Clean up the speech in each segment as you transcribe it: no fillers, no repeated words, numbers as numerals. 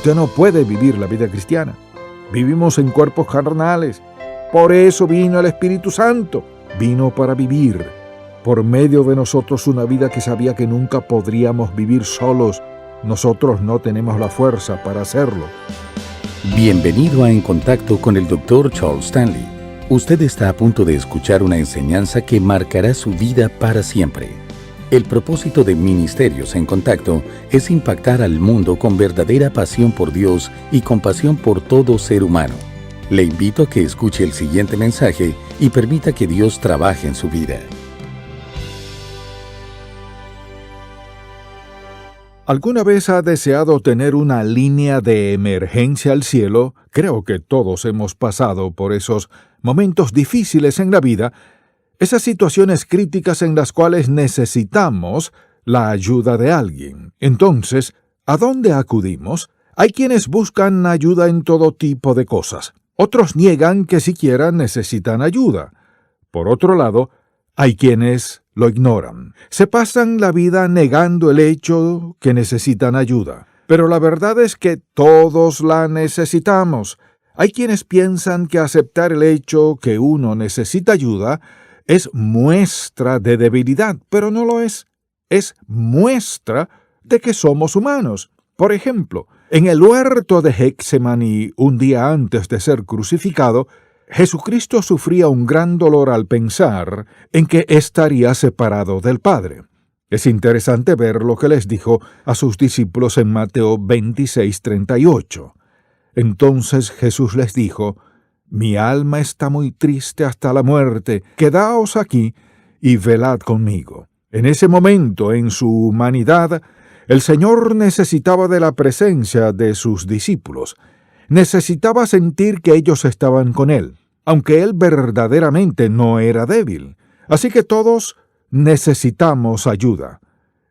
usted no puede vivir la vida cristiana. Vivimos en cuerpos carnales. Por eso vino el Espíritu Santo. Vino para vivir por medio de nosotros una vida que sabía que nunca podríamos vivir solos. Nosotros no tenemos la fuerza para hacerlo. Bienvenido a En Contacto con el Dr. Charles Stanley. Usted está a punto de escuchar una enseñanza que marcará su vida para siempre. El propósito de Ministerios en Contacto es impactar al mundo con verdadera pasión por Dios y compasión por todo ser humano. Le invito a que escuche el siguiente mensaje y permita que Dios trabaje en su vida. ¿Alguna vez ha deseado tener una línea de emergencia al cielo? Creo que todos hemos pasado por esos momentos difíciles en la vida, esas situaciones críticas en las cuales necesitamos la ayuda de alguien. Entonces, ¿a dónde acudimos? Hay quienes buscan ayuda en todo tipo de cosas. Otros niegan que siquiera necesitan ayuda. Por otro lado, hay quienes lo ignoran. Se pasan la vida negando el hecho que necesitan ayuda. Pero la verdad es que todos la necesitamos. Hay quienes piensan que aceptar el hecho que uno necesita ayuda es muestra de debilidad, pero no lo es. Es muestra de que somos humanos. Por ejemplo, en el huerto de Getsemaní, un día antes de ser crucificado, Jesucristo sufría un gran dolor al pensar en que estaría separado del Padre. Es interesante ver lo que les dijo a sus discípulos en Mateo 26:38. Entonces Jesús les dijo: «Mi alma está muy triste hasta la muerte. Quedaos aquí y velad conmigo». En ese momento, en su humanidad, el Señor necesitaba de la presencia de sus discípulos. Necesitaba sentir que ellos estaban con Él, aunque Él verdaderamente no era débil. Así que todos necesitamos ayuda.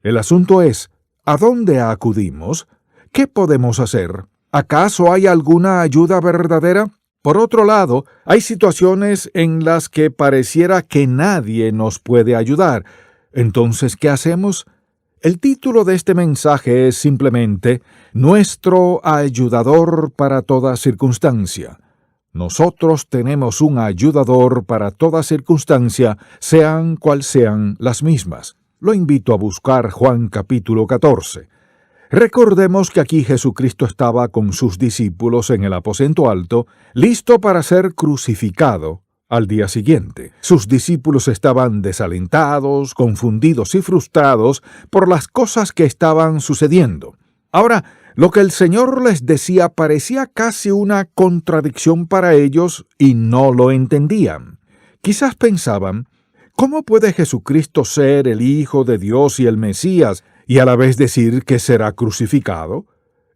El asunto es, ¿a dónde acudimos? ¿Qué podemos hacer? ¿Acaso hay alguna ayuda verdadera? Por otro lado, hay situaciones en las que pareciera que nadie nos puede ayudar. Entonces, ¿qué hacemos? El título de este mensaje es simplemente Nuestro ayudador para toda circunstancia. Nosotros tenemos un ayudador para toda circunstancia, sean cual sean las mismas. Lo invito a buscar Juan capítulo 14. Recordemos que aquí Jesucristo estaba con sus discípulos en el aposento alto, listo para ser crucificado al día siguiente. Sus discípulos estaban desalentados, confundidos y frustrados por las cosas que estaban sucediendo. Ahora, lo que el Señor les decía parecía casi una contradicción para ellos y no lo entendían. Quizás pensaban, ¿cómo puede Jesucristo ser el Hijo de Dios y el Mesías y a la vez decir que será crucificado?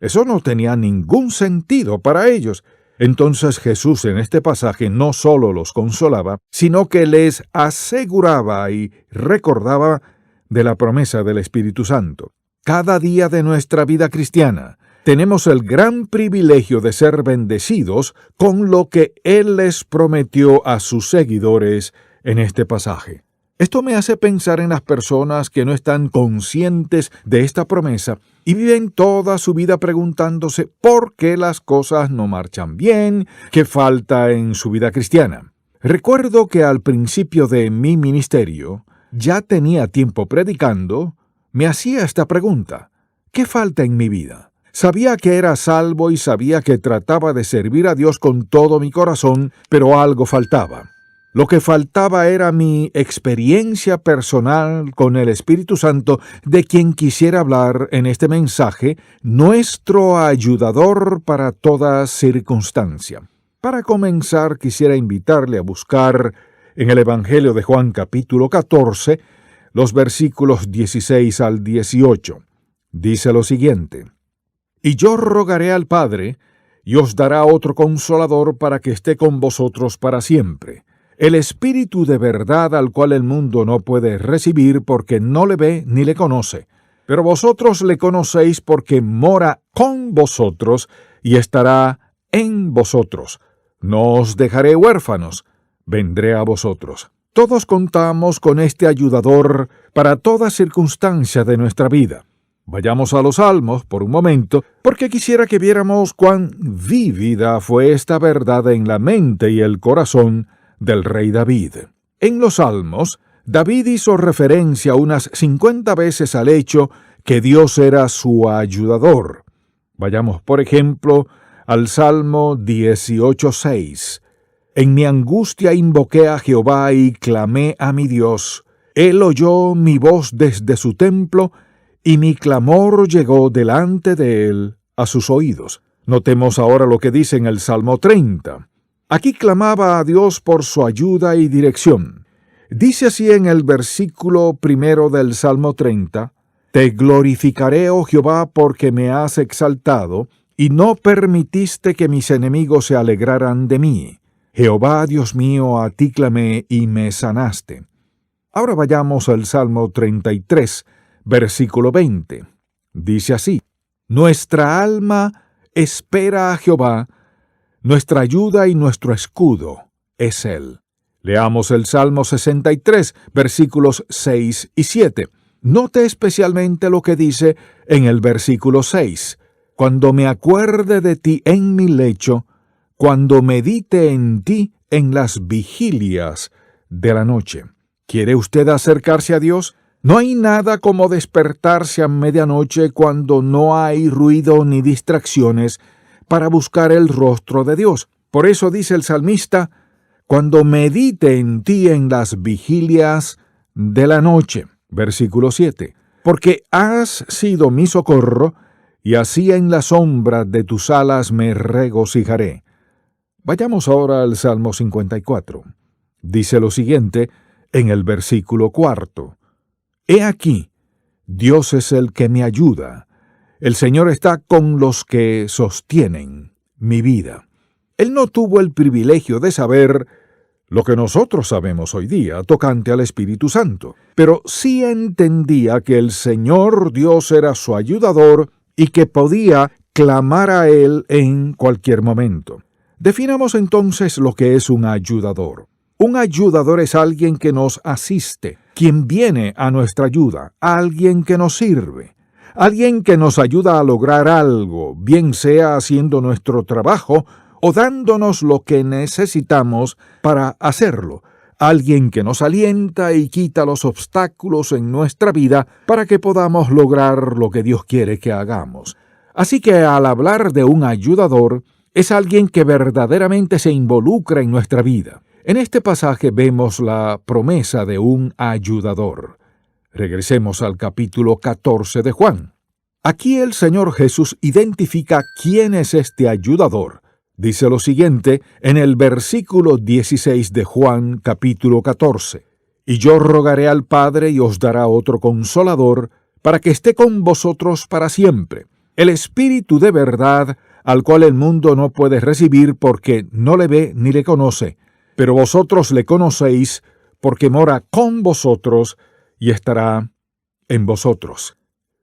Eso no tenía ningún sentido para ellos. Entonces Jesús en este pasaje no solo los consolaba, sino que les aseguraba y recordaba de la promesa del Espíritu Santo. Cada día de nuestra vida cristiana tenemos el gran privilegio de ser bendecidos con lo que Él les prometió a sus seguidores en este pasaje. Esto me hace pensar en las personas que no están conscientes de esta promesa y viven toda su vida preguntándose por qué las cosas no marchan bien, qué falta en su vida cristiana. Recuerdo que al principio de mi ministerio, ya tenía tiempo predicando, me hacía esta pregunta: ¿qué falta en mi vida? Sabía que era salvo y sabía que trataba de servir a Dios con todo mi corazón, pero algo faltaba. Lo que faltaba era mi experiencia personal con el Espíritu Santo, de quien quisiera hablar en este mensaje, nuestro ayudador para toda circunstancia. Para comenzar, quisiera invitarle a buscar en el Evangelio de Juan capítulo 14, los versículos 16 al 18. Dice lo siguiente: «Y yo rogaré al Padre, y os dará otro Consolador para que esté con vosotros para siempre, el Espíritu de verdad al cual el mundo no puede recibir porque no le ve ni le conoce. Pero vosotros le conocéis porque mora con vosotros y estará en vosotros. No os dejaré huérfanos, vendré a vosotros». Todos contamos con este ayudador para toda circunstancia de nuestra vida. Vayamos a los Salmos por un momento, porque quisiera que viéramos cuán vívida fue esta verdad en la mente y el corazón del rey David. En los Salmos, David hizo referencia unas 50 veces al hecho que Dios era su ayudador. Vayamos, por ejemplo, al Salmo 18:6. En mi angustia invoqué a Jehová y clamé a mi Dios. Él oyó mi voz desde su templo, y mi clamor llegó delante de él a sus oídos. Notemos ahora lo que dice en el Salmo 30. Aquí clamaba a Dios por su ayuda y dirección. Dice así en el versículo 1 del Salmo 30, Te glorificaré, oh Jehová, porque me has exaltado, y no permitiste que mis enemigos se alegraran de mí. Jehová, Dios mío, a ti clamé y me sanaste. Ahora vayamos al Salmo 33, versículo 20. Dice así, Nuestra alma espera a Jehová, nuestra ayuda y nuestro escudo es Él. Leamos el Salmo 63, versículos 6 y 7. Note especialmente lo que dice en el versículo 6. Cuando me acuerde de ti en mi lecho, cuando medite en ti en las vigilias de la noche. ¿Quiere usted acercarse a Dios? No hay nada como despertarse a medianoche cuando no hay ruido ni distracciones para buscar el rostro de Dios. Por eso dice el salmista, cuando medite en ti en las vigilias de la noche. Versículo 7. Porque has sido mi socorro, y así en la sombra de tus alas me regocijaré. Vayamos ahora al Salmo 54. Dice lo siguiente en el versículo 4. He aquí, Dios es el que me ayuda. El Señor está con los que sostienen mi vida. Él no tuvo el privilegio de saber lo que nosotros sabemos hoy día tocante al Espíritu Santo, pero sí entendía que el Señor Dios era su ayudador y que podía clamar a Él en cualquier momento. Definamos entonces lo que es un ayudador. Un ayudador es alguien que nos asiste, quien viene a nuestra ayuda, alguien que nos sirve, alguien que nos ayuda a lograr algo, bien sea haciendo nuestro trabajo o dándonos lo que necesitamos para hacerlo, alguien que nos alienta y quita los obstáculos en nuestra vida para que podamos lograr lo que Dios quiere que hagamos. Así que al hablar de un ayudador, es alguien que verdaderamente se involucra en nuestra vida. En este pasaje vemos la promesa de un ayudador. Regresemos al capítulo 14 de Juan. Aquí el Señor Jesús identifica quién es este ayudador. Dice lo siguiente en el versículo 16 de Juan capítulo 14. Y yo rogaré al Padre y os dará otro consolador, para que esté con vosotros para siempre. El Espíritu de verdad, al cual el mundo no puede recibir porque no le ve ni le conoce, pero vosotros le conocéis porque mora con vosotros y estará en vosotros.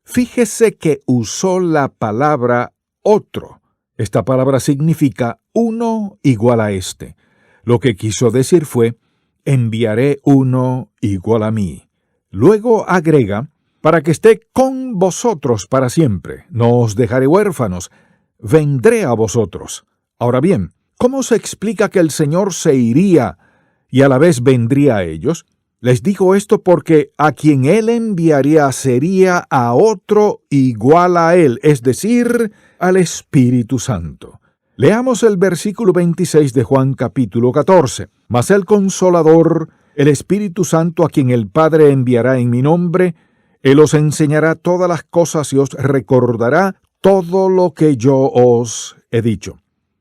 Fíjese que usó la palabra otro. Esta palabra significa uno igual a este. Lo que quiso decir fue, enviaré uno igual a mí. Luego agrega, para que esté con vosotros para siempre. No os dejaré huérfanos, vendré a vosotros. Ahora bien, ¿cómo se explica que el Señor se iría y a la vez vendría a ellos? Les digo esto porque a quien Él enviaría sería a otro igual a Él, es decir, al Espíritu Santo. Leamos el versículo 26 de Juan capítulo 14. Mas el Consolador, el Espíritu Santo, a quien el Padre enviará en mi nombre, Él os enseñará todas las cosas y os recordará todo lo que yo os he dicho.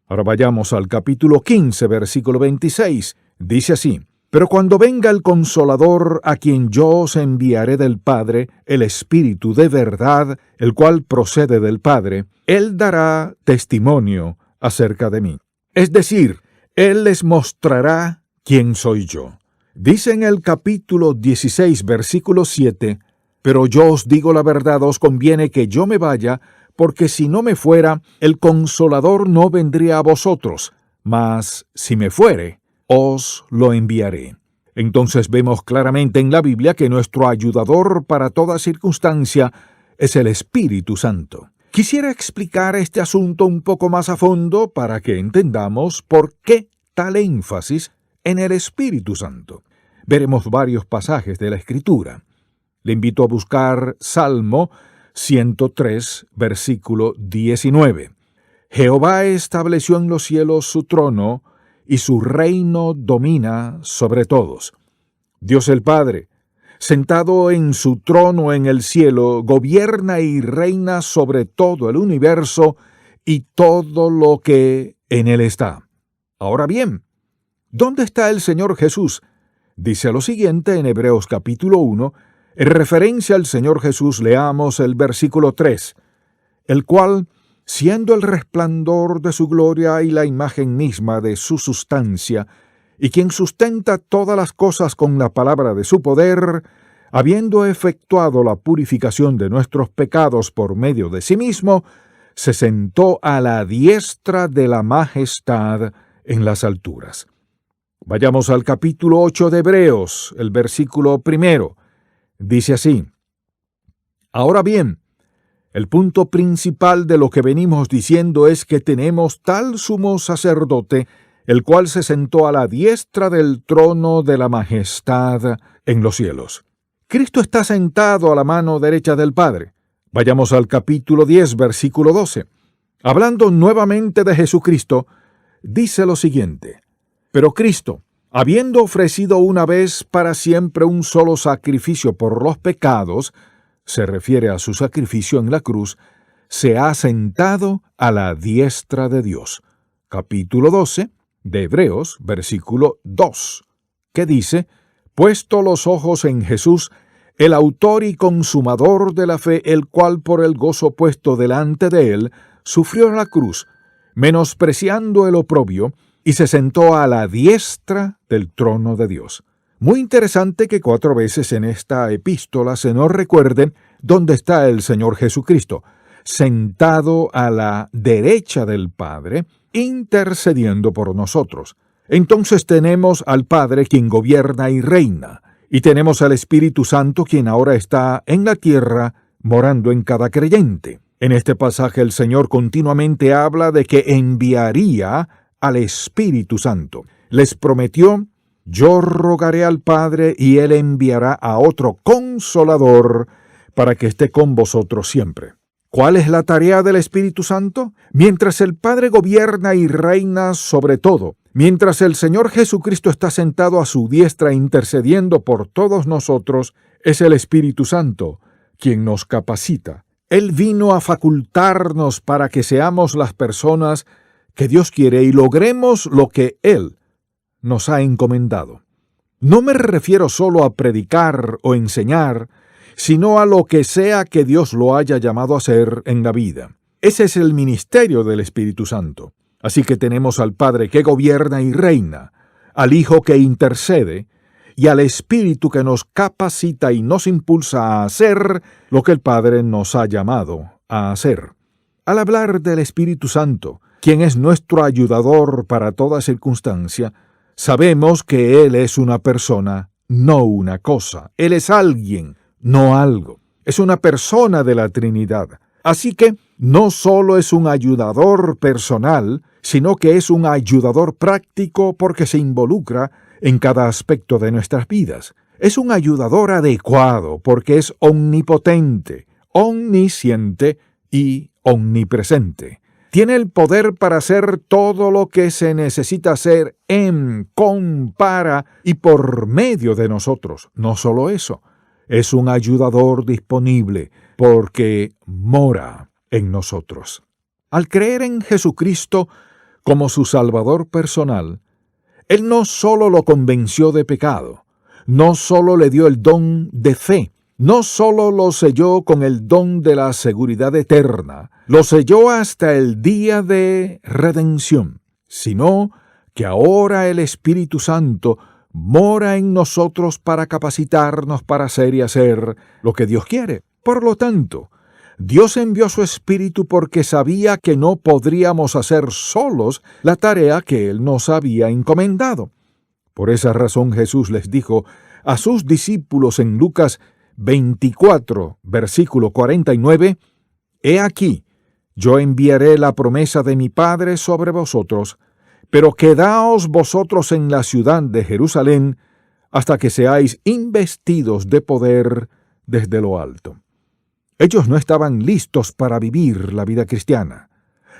Ahora vayamos al capítulo 15, versículo 26. Dice así, pero cuando venga el Consolador, a quien yo os enviaré del Padre, el Espíritu de verdad, el cual procede del Padre, Él dará testimonio acerca de mí. Es decir, Él les mostrará quién soy yo. Dice en el capítulo 16, versículo 7, pero yo os digo la verdad, os conviene que yo me vaya, porque si no me fuera, el Consolador no vendría a vosotros, mas si me fuere, os lo enviaré. Entonces vemos claramente en la Biblia que nuestro ayudador para toda circunstancia es el Espíritu Santo. Quisiera explicar este asunto un poco más a fondo para que entendamos por qué tal énfasis en el Espíritu Santo. Veremos varios pasajes de la Escritura. Le invito a buscar Salmo 103, versículo 19. Jehová estableció en los cielos su trono, y su reino domina sobre todos. Dios el Padre, sentado en su trono en el cielo, gobierna y reina sobre todo el universo y todo lo que en él está. Ahora bien, ¿dónde está el Señor Jesús? Dice lo siguiente en Hebreos capítulo 1, en referencia al Señor Jesús leamos el versículo 3, el cual, siendo el resplandor de su gloria y la imagen misma de su sustancia, y quien sustenta todas las cosas con la palabra de su poder, habiendo efectuado la purificación de nuestros pecados por medio de sí mismo, se sentó a la diestra de la majestad en las alturas. Vayamos al capítulo 8 de Hebreos, el versículo 1. Dice así: Ahora bien, el punto principal de lo que venimos diciendo es que tenemos tal sumo sacerdote, el cual se sentó a la diestra del trono de la majestad en los cielos. Cristo está sentado a la mano derecha del Padre. Vayamos al capítulo 10, versículo 12. Hablando nuevamente de Jesucristo, dice lo siguiente: Pero Cristo, habiendo ofrecido una vez para siempre un solo sacrificio por los pecados, se refiere a su sacrificio en la cruz, se ha sentado a la diestra de Dios. Capítulo 12 de Hebreos, versículo 2, que dice: Puesto los ojos en Jesús, el autor y consumador de la fe, el cual por el gozo puesto delante de él, sufrió la cruz, menospreciando el oprobio, y se sentó a la diestra del trono de Dios. Muy interesante que 4 veces en esta epístola se nos recuerden dónde está el Señor Jesucristo, sentado a la derecha del Padre, intercediendo por nosotros. Entonces tenemos al Padre quien gobierna y reina, y tenemos al Espíritu Santo quien ahora está en la tierra, morando en cada creyente. En este pasaje el Señor continuamente habla de que enviaría al Espíritu Santo. Les prometió: Yo rogaré al Padre y Él enviará a otro Consolador para que esté con vosotros siempre. ¿Cuál es la tarea del Espíritu Santo? Mientras el Padre gobierna y reina sobre todo, mientras el Señor Jesucristo está sentado a su diestra intercediendo por todos nosotros, es el Espíritu Santo quien nos capacita. Él vino a facultarnos para que seamos las personas que Dios quiere y logremos lo que Él nos ha encomendado. No me refiero solo a predicar o enseñar, sino a lo que sea que Dios lo haya llamado a hacer en la vida. Ese es el ministerio del Espíritu Santo. Así que tenemos al Padre que gobierna y reina, al Hijo que intercede, y al Espíritu que nos capacita y nos impulsa a hacer lo que el Padre nos ha llamado a hacer. Al hablar del Espíritu Santo, quien es nuestro ayudador para toda circunstancia, sabemos que Él es una persona, no una cosa. Él es alguien, no algo. Es una persona de la Trinidad. Así que no solo es un ayudador personal, sino que es un ayudador práctico porque se involucra en cada aspecto de nuestras vidas. Es un ayudador adecuado porque es omnipotente, omnisciente y omnipresente. Tiene el poder para hacer todo lo que se necesita hacer en, con, para y por medio de nosotros. No solo eso, es un ayudador disponible porque mora en nosotros. Al creer en Jesucristo como su Salvador personal, Él no solo lo convenció de pecado, no solo le dio el don de fe, no solo lo selló con el don de la seguridad eterna, lo selló hasta el día de redención, sino que ahora el Espíritu Santo mora en nosotros para capacitarnos para hacer y hacer lo que Dios quiere. Por lo tanto, Dios envió su Espíritu porque sabía que no podríamos hacer solos la tarea que Él nos había encomendado. Por esa razón Jesús les dijo a sus discípulos en Lucas 24, versículo 49, He aquí, yo enviaré la promesa de mi Padre sobre vosotros, pero quedaos vosotros en la ciudad de Jerusalén hasta que seáis investidos de poder desde lo alto. Ellos no estaban listos para vivir la vida cristiana.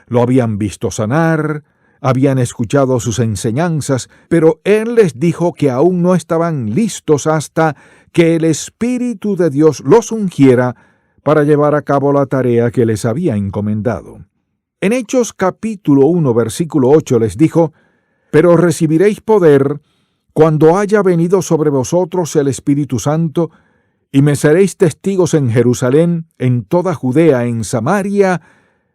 Lo habían visto sanar, habían escuchado sus enseñanzas, pero Él les dijo que aún no estaban listos hasta que el Espíritu de Dios los ungiera para llevar a cabo la tarea que les había encomendado. En Hechos capítulo 1, versículo 8 les dijo, «Pero recibiréis poder cuando haya venido sobre vosotros el Espíritu Santo, y me seréis testigos en Jerusalén, en toda Judea, en Samaria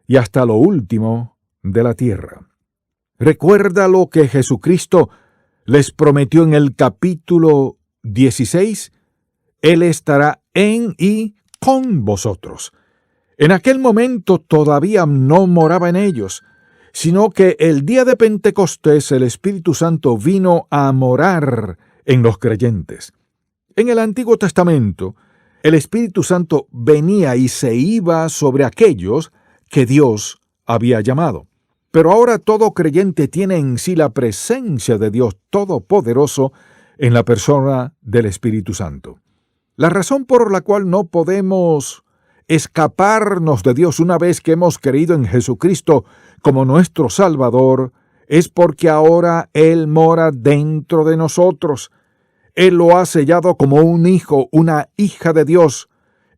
y hasta lo último de la tierra». Recuerda lo que Jesucristo les prometió en el capítulo 16. Él estará en y con vosotros. En aquel momento todavía no moraba en ellos, sino que el día de Pentecostés el Espíritu Santo vino a morar en los creyentes. En el Antiguo Testamento, el Espíritu Santo venía y se iba sobre aquellos que Dios había llamado. Pero ahora todo creyente tiene en sí la presencia de Dios Todopoderoso en la persona del Espíritu Santo. La razón por la cual no podemos escaparnos de Dios una vez que hemos creído en Jesucristo como nuestro Salvador es porque ahora Él mora dentro de nosotros. Él lo ha sellado como un hijo, una hija de Dios.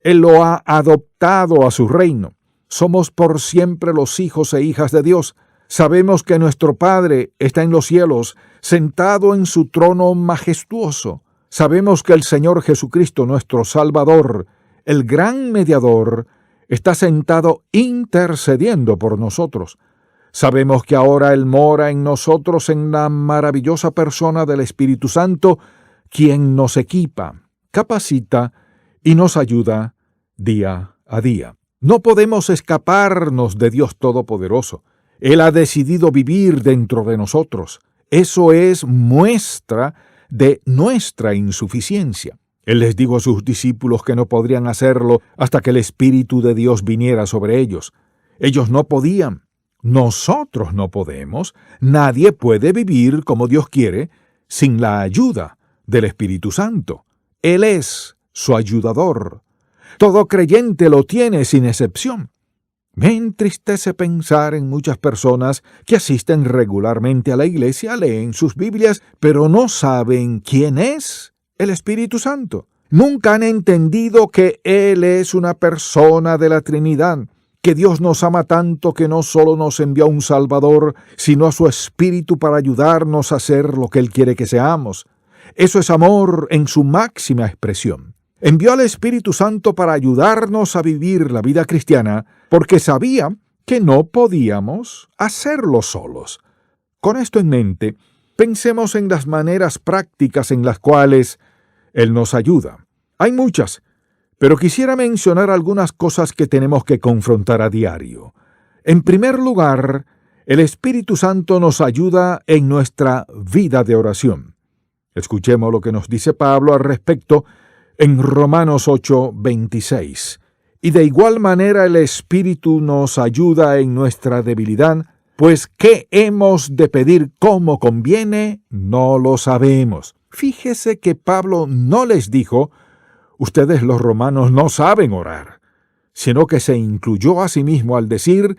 Él lo ha adoptado a su reino. Somos por siempre los hijos e hijas de Dios. Sabemos que nuestro Padre está en los cielos, sentado en su trono majestuoso. Sabemos que el Señor Jesucristo, nuestro Salvador, el gran mediador, está sentado intercediendo por nosotros. Sabemos que ahora Él mora en nosotros en la maravillosa persona del Espíritu Santo, quien nos equipa, capacita y nos ayuda día a día. No podemos escaparnos de Dios Todopoderoso. Él ha decidido vivir dentro de nosotros. Eso es muestra de nuestra insuficiencia. Él les dijo a sus discípulos que no podrían hacerlo hasta que el Espíritu de Dios viniera sobre ellos. Ellos no podían. Nosotros no podemos. Nadie puede vivir como Dios quiere sin la ayuda del Espíritu Santo. Él es su ayudador. Todo creyente lo tiene sin excepción. Me entristece pensar en muchas personas que asisten regularmente a la iglesia, leen sus Biblias, pero no saben quién es el Espíritu Santo. Nunca han entendido que Él es una persona de la Trinidad, que Dios nos ama tanto que no solo nos envió a un Salvador, sino a su Espíritu para ayudarnos a hacer lo que Él quiere que seamos. Eso es amor en su máxima expresión. Envió al Espíritu Santo para ayudarnos a vivir la vida cristiana porque sabía que no podíamos hacerlo solos. Con esto en mente, pensemos en las maneras prácticas en las cuales Él nos ayuda. Hay muchas, pero quisiera mencionar algunas cosas que tenemos que confrontar a diario. En primer lugar, el Espíritu Santo nos ayuda en nuestra vida de oración. Escuchemos lo que nos dice Pablo al respecto en Romanos 8:26. Y de igual manera el Espíritu nos ayuda en nuestra debilidad, pues ¿qué hemos de pedir como conviene? No lo sabemos. Fíjese que Pablo no les dijo, ustedes los romanos no saben orar, sino que se incluyó a sí mismo al decir,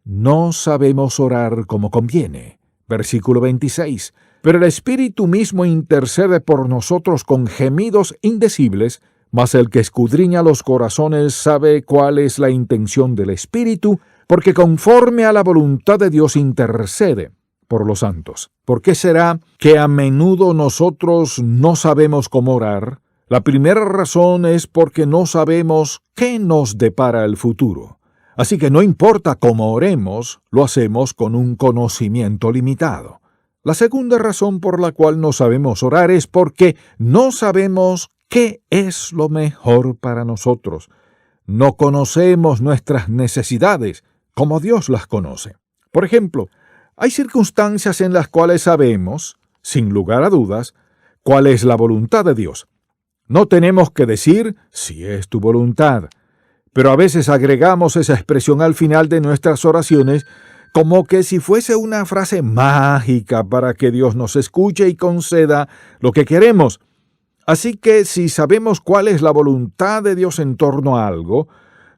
no sabemos orar como conviene. Versículo 26. Pero el Espíritu mismo intercede por nosotros con gemidos indecibles, mas el que escudriña los corazones sabe cuál es la intención del Espíritu, porque conforme a la voluntad de Dios intercede por los santos. ¿Por qué será que a menudo nosotros no sabemos cómo orar? La primera razón es porque no sabemos qué nos depara el futuro. Así que no importa cómo oremos, lo hacemos con un conocimiento limitado. La segunda razón por la cual no sabemos orar es porque no sabemos qué es lo mejor para nosotros. No conocemos nuestras necesidades como Dios las conoce. Por ejemplo, hay circunstancias en las cuales sabemos, sin lugar a dudas, cuál es la voluntad de Dios. No tenemos que decir si es tu voluntad, pero a veces agregamos esa expresión al final de nuestras oraciones como que si fuese una frase mágica para que Dios nos escuche y conceda lo que queremos. Así que si sabemos cuál es la voluntad de Dios en torno a algo,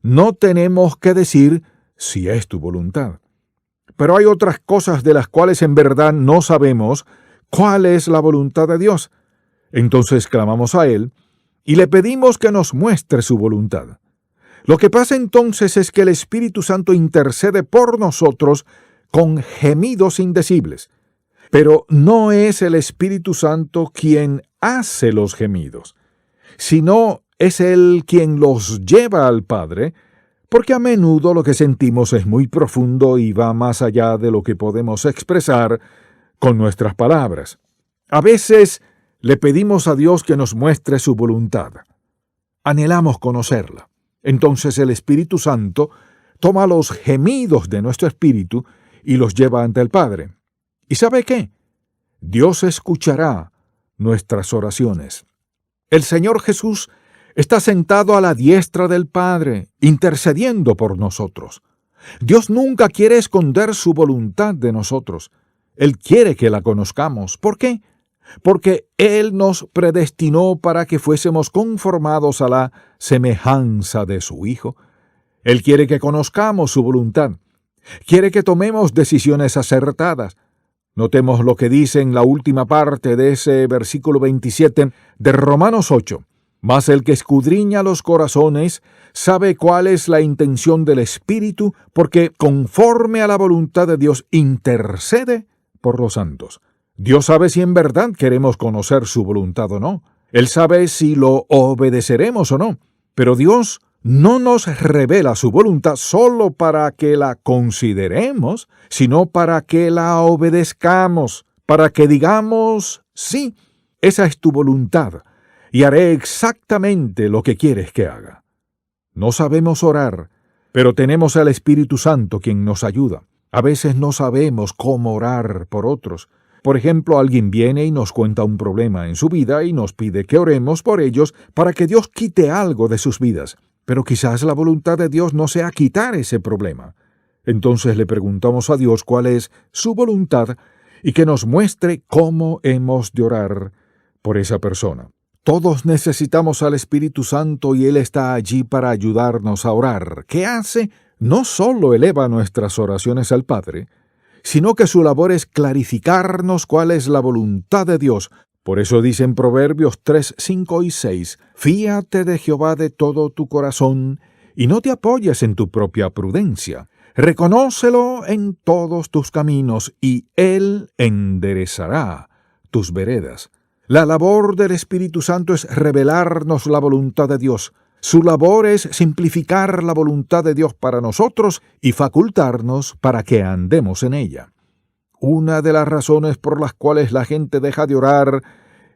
no tenemos que decir si es tu voluntad. Pero hay otras cosas de las cuales en verdad no sabemos cuál es la voluntad de Dios. Entonces clamamos a Él y le pedimos que nos muestre su voluntad. Lo que pasa entonces es que el Espíritu Santo intercede por nosotros con gemidos indecibles. Pero no es el Espíritu Santo quien hace los gemidos, sino es Él quien los lleva al Padre, porque a menudo lo que sentimos es muy profundo y va más allá de lo que podemos expresar con nuestras palabras. A veces le pedimos a Dios que nos muestre su voluntad. Anhelamos conocerla. Entonces el Espíritu Santo toma los gemidos de nuestro espíritu y los lleva ante el Padre. ¿Y sabe qué? Dios escuchará nuestras oraciones. El Señor Jesús está sentado a la diestra del Padre, intercediendo por nosotros. Dios nunca quiere esconder su voluntad de nosotros. Él quiere que la conozcamos. ¿Por qué? Porque Él nos predestinó para que fuésemos conformados a la semejanza de su Hijo. Él quiere que conozcamos su voluntad. Quiere que tomemos decisiones acertadas. Notemos lo que dice en la última parte de ese versículo 27 de Romanos 8. Mas el que escudriña los corazones sabe cuál es la intención del Espíritu, porque conforme a la voluntad de Dios intercede por los santos. Dios sabe si en verdad queremos conocer su voluntad o no. Él sabe si lo obedeceremos o no. Pero Dios no nos revela su voluntad solo para que la consideremos, sino para que la obedezcamos, para que digamos, sí, esa es tu voluntad, y haré exactamente lo que quieres que haga. No sabemos orar, pero tenemos al Espíritu Santo quien nos ayuda. A veces no sabemos cómo orar por otros. Por ejemplo, alguien viene y nos cuenta un problema en su vida y nos pide que oremos por ellos para que Dios quite algo de sus vidas. Pero quizás la voluntad de Dios no sea quitar ese problema. Entonces le preguntamos a Dios cuál es su voluntad y que nos muestre cómo hemos de orar por esa persona. Todos necesitamos al Espíritu Santo y Él está allí para ayudarnos a orar. ¿Qué hace? No solo eleva nuestras oraciones al Padre, sino que su labor es clarificarnos cuál es la voluntad de Dios. Por eso dice en Proverbios 3, 5 y 6, «Fíate de Jehová de todo tu corazón, y no te apoyes en tu propia prudencia. Reconócelo en todos tus caminos, y Él enderezará tus veredas». La labor del Espíritu Santo es revelarnos la voluntad de Dios. Su labor es simplificar la voluntad de Dios para nosotros y facultarnos para que andemos en ella. Una de las razones por las cuales la gente deja de orar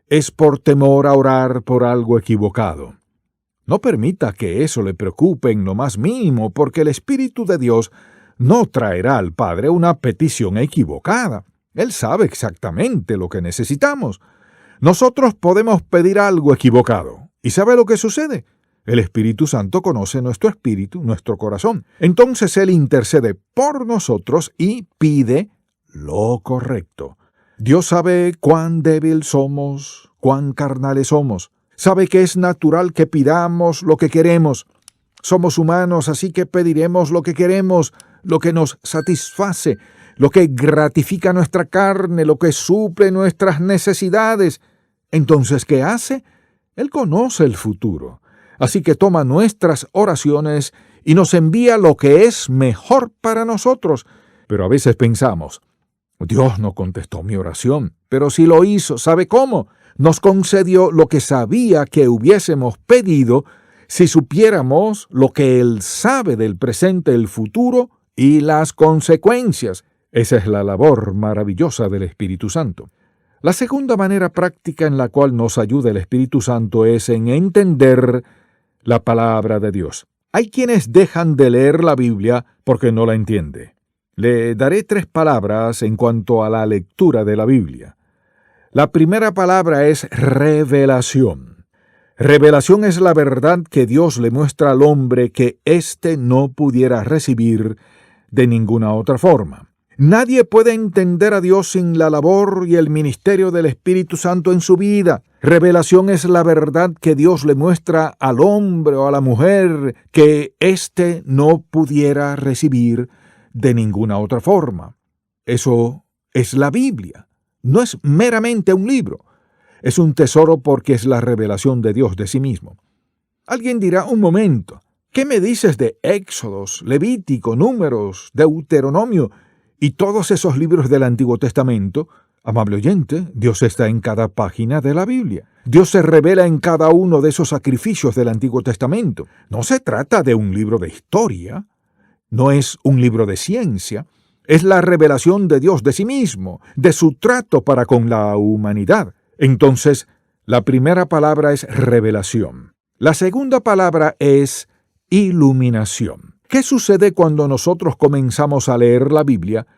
es por temor a orar por algo equivocado. No permita que eso le preocupe en lo más mínimo, porque el Espíritu de Dios no traerá al Padre una petición equivocada. Él sabe exactamente lo que necesitamos. Nosotros podemos pedir algo equivocado. ¿Y sabe lo que sucede? El Espíritu Santo conoce nuestro espíritu, nuestro corazón. Entonces Él intercede por nosotros y pide lo correcto. Dios sabe cuán débil somos, cuán carnales somos. Sabe que es natural que pidamos lo que queremos. Somos humanos, así que pediremos lo que queremos, lo que nos satisface, lo que gratifica nuestra carne, lo que suple nuestras necesidades. Entonces, ¿qué hace? Él conoce el futuro. Así que toma nuestras oraciones y nos envía lo que es mejor para nosotros. Pero a veces pensamos, Dios no contestó mi oración, pero si lo hizo, ¿sabe cómo? Nos concedió lo que sabía que hubiésemos pedido si supiéramos lo que Él sabe del presente, el futuro y las consecuencias. Esa es la labor maravillosa del Espíritu Santo. La segunda manera práctica en la cual nos ayuda el Espíritu Santo es en entender la palabra de Dios. Hay quienes dejan de leer la Biblia porque no la entiende. Le daré 3 palabras en cuanto a la lectura de la Biblia. La primera palabra es revelación. Revelación es la verdad que Dios le muestra al hombre que éste no pudiera recibir de ninguna otra forma. Nadie puede entender a Dios sin la labor y el ministerio del Espíritu Santo en su vida. Revelación es la verdad que Dios le muestra al hombre o a la mujer que éste no pudiera recibir de ninguna otra forma. Eso es la Biblia. No es meramente un libro. Es un tesoro porque es la revelación de Dios de sí mismo. Alguien dirá, un momento, ¿qué me dices de Éxodos, Levítico, Números, Deuteronomio y todos esos libros del Antiguo Testamento? Amable oyente, Dios está en cada página de la Biblia. Dios se revela en cada uno de esos sacrificios del Antiguo Testamento. No se trata de un libro de historia, no es un libro de ciencia, es la revelación de Dios de sí mismo, de su trato para con la humanidad. Entonces, la primera palabra es revelación. La segunda palabra es iluminación. ¿Qué sucede cuando nosotros comenzamos a leer la Biblia?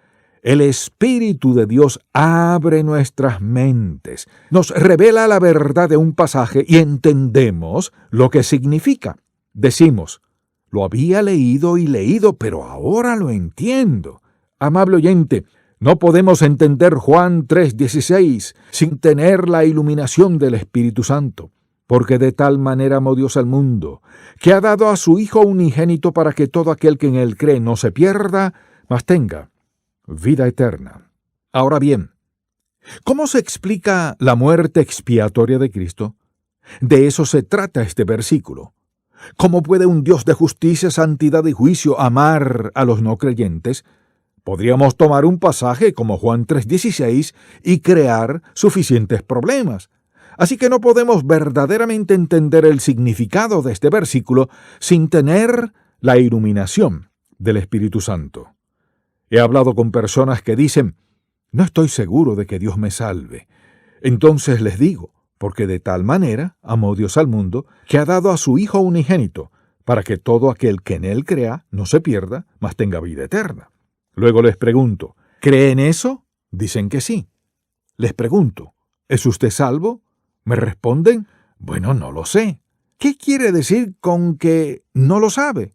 El Espíritu de Dios abre nuestras mentes, nos revela la verdad de un pasaje y entendemos lo que significa. Decimos, lo había leído y leído, pero ahora lo entiendo. Amable oyente, no podemos entender Juan 3:16 sin tener la iluminación del Espíritu Santo, porque de tal manera amó Dios al mundo, que ha dado a su Hijo unigénito para que todo aquel que en él cree no se pierda, mas tenga vida eterna. Ahora bien, ¿cómo se explica la muerte expiatoria de Cristo? De eso se trata este versículo. ¿Cómo puede un Dios de justicia, santidad y juicio amar a los no creyentes? Podríamos tomar un pasaje como Juan 3:16 y crear suficientes problemas. Así que no podemos verdaderamente entender el significado de este versículo sin tener la iluminación del Espíritu Santo. He hablado con personas que dicen, no estoy seguro de que Dios me salve. Entonces les digo, porque de tal manera amó Dios al mundo, que ha dado a su Hijo unigénito, para que todo aquel que en él crea no se pierda, mas tenga vida eterna. Luego les pregunto, ¿cree en eso? Dicen que sí. Les pregunto, ¿es usted salvo? Me responden, bueno, no lo sé. ¿Qué quiere decir con que no lo sabe?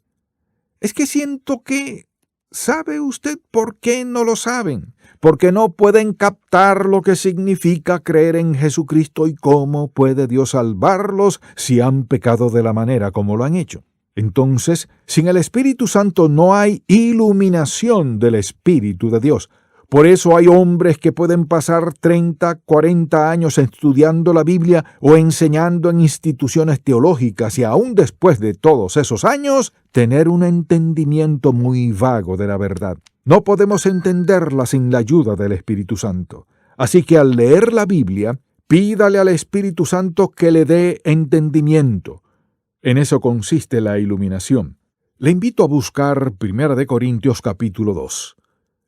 Es que siento que... ¿Sabe usted por qué no lo saben? Porque no pueden captar lo que significa creer en Jesucristo y cómo puede Dios salvarlos si han pecado de la manera como lo han hecho. Entonces, sin el Espíritu Santo no hay iluminación del Espíritu de Dios. Por eso hay hombres que pueden pasar 30, 40 años estudiando la Biblia o enseñando en instituciones teológicas y aún después de todos esos años, tener un entendimiento muy vago de la verdad. No podemos entenderla sin la ayuda del Espíritu Santo. Así que al leer la Biblia, pídale al Espíritu Santo que le dé entendimiento. En eso consiste la iluminación. Le invito a buscar 1 Corintios capítulo 2.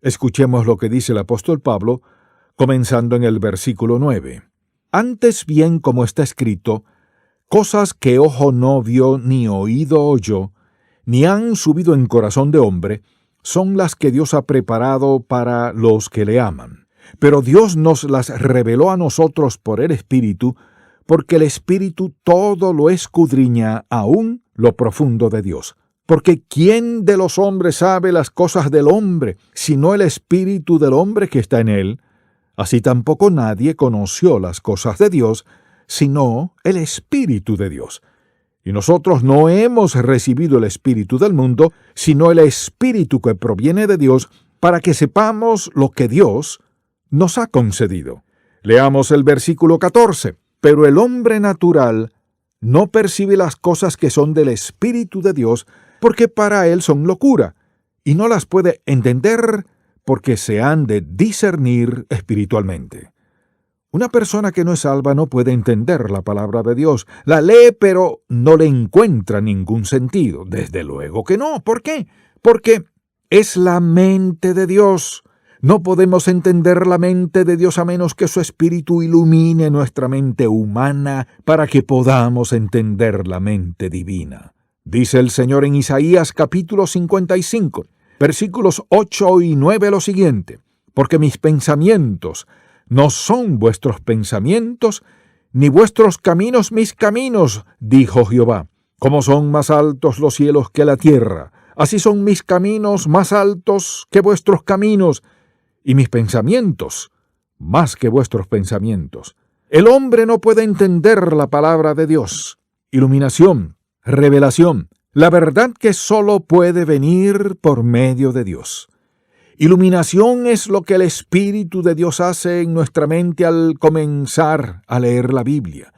Escuchemos lo que dice el apóstol Pablo, comenzando en el versículo 9. Antes bien, como está escrito, cosas que ojo no vio ni oído oyó, ni han subido en corazón de hombre, son las que Dios ha preparado para los que le aman. Pero Dios nos las reveló a nosotros por el Espíritu, porque el Espíritu todo lo escudriña, aún lo profundo de Dios. Porque ¿quién de los hombres sabe las cosas del hombre, sino el Espíritu del hombre que está en él? Así tampoco nadie conoció las cosas de Dios, sino el Espíritu de Dios. Y nosotros no hemos recibido el Espíritu del mundo, sino el Espíritu que proviene de Dios, para que sepamos lo que Dios nos ha concedido. Leamos el versículo 14. Pero el hombre natural no percibe las cosas que son del Espíritu de Dios, porque para él son locura, y no las puede entender porque se han de discernir espiritualmente. Una persona que no es salva no puede entender la palabra de Dios. La lee, pero no le encuentra ningún sentido. Desde luego que no. ¿Por qué? Porque es la mente de Dios. No podemos entender la mente de Dios a menos que su Espíritu ilumine nuestra mente humana para que podamos entender la mente divina. Dice el Señor en Isaías capítulo 55, versículos 8 y 9 lo siguiente: porque mis pensamientos no son vuestros pensamientos, ni vuestros caminos mis caminos, dijo Jehová. Como son más altos los cielos que la tierra, así son mis caminos más altos que vuestros caminos, y mis pensamientos más que vuestros pensamientos. El hombre no puede entender la palabra de Dios. Iluminación, revelación, la verdad que solo puede venir por medio de Dios. Iluminación es lo que el Espíritu de Dios hace en nuestra mente al comenzar a leer la Biblia.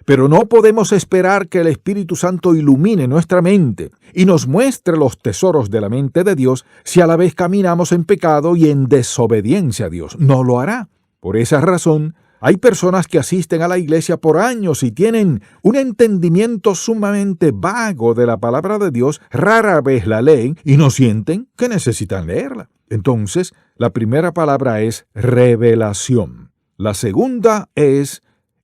Pero no podemos esperar que el Espíritu Santo ilumine nuestra mente y nos muestre los tesoros de la mente de Dios si a la vez caminamos en pecado y en desobediencia a Dios. No lo hará. Por esa razón, hay personas que asisten a la iglesia por años y tienen un entendimiento sumamente vago de la palabra de Dios, rara vez la leen y no sienten que necesitan leerla. Entonces, la primera palabra es revelación. La segunda es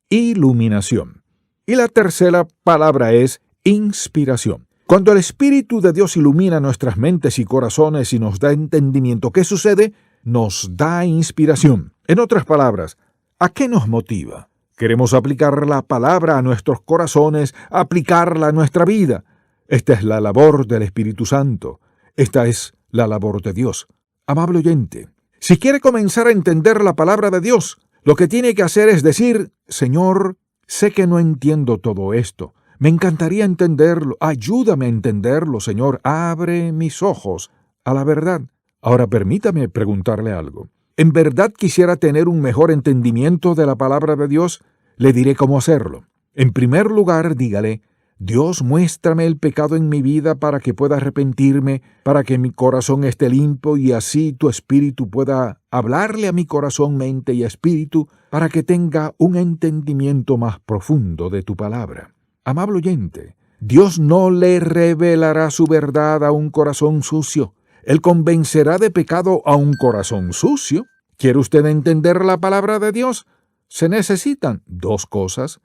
iluminación. Y la tercera palabra es inspiración. Cuando el Espíritu de Dios ilumina nuestras mentes y corazones y nos da entendimiento, ¿qué sucede? Nos da inspiración. En otras palabras, ¿a qué nos motiva? Queremos aplicar la palabra a nuestros corazones, aplicarla a nuestra vida. Esta es la labor del Espíritu Santo. Esta es la labor de Dios. Amable oyente, si quiere comenzar a entender la palabra de Dios, lo que tiene que hacer es decir: Señor, sé que no entiendo todo esto. Me encantaría entenderlo. Ayúdame a entenderlo, Señor. Abre mis ojos a la verdad. Ahora permítame preguntarle algo. ¿En verdad quisiera tener un mejor entendimiento de la palabra de Dios? Le diré cómo hacerlo. En primer lugar, dígale: Dios, muéstrame el pecado en mi vida para que pueda arrepentirme, para que mi corazón esté limpio y así tu Espíritu pueda hablarle a mi corazón, mente y espíritu, para que tenga un entendimiento más profundo de tu palabra. Amable oyente, Dios no le revelará su verdad a un corazón sucio. Él convencerá de pecado a un corazón sucio. ¿Quiere usted entender la palabra de Dios? Se necesitan dos cosas: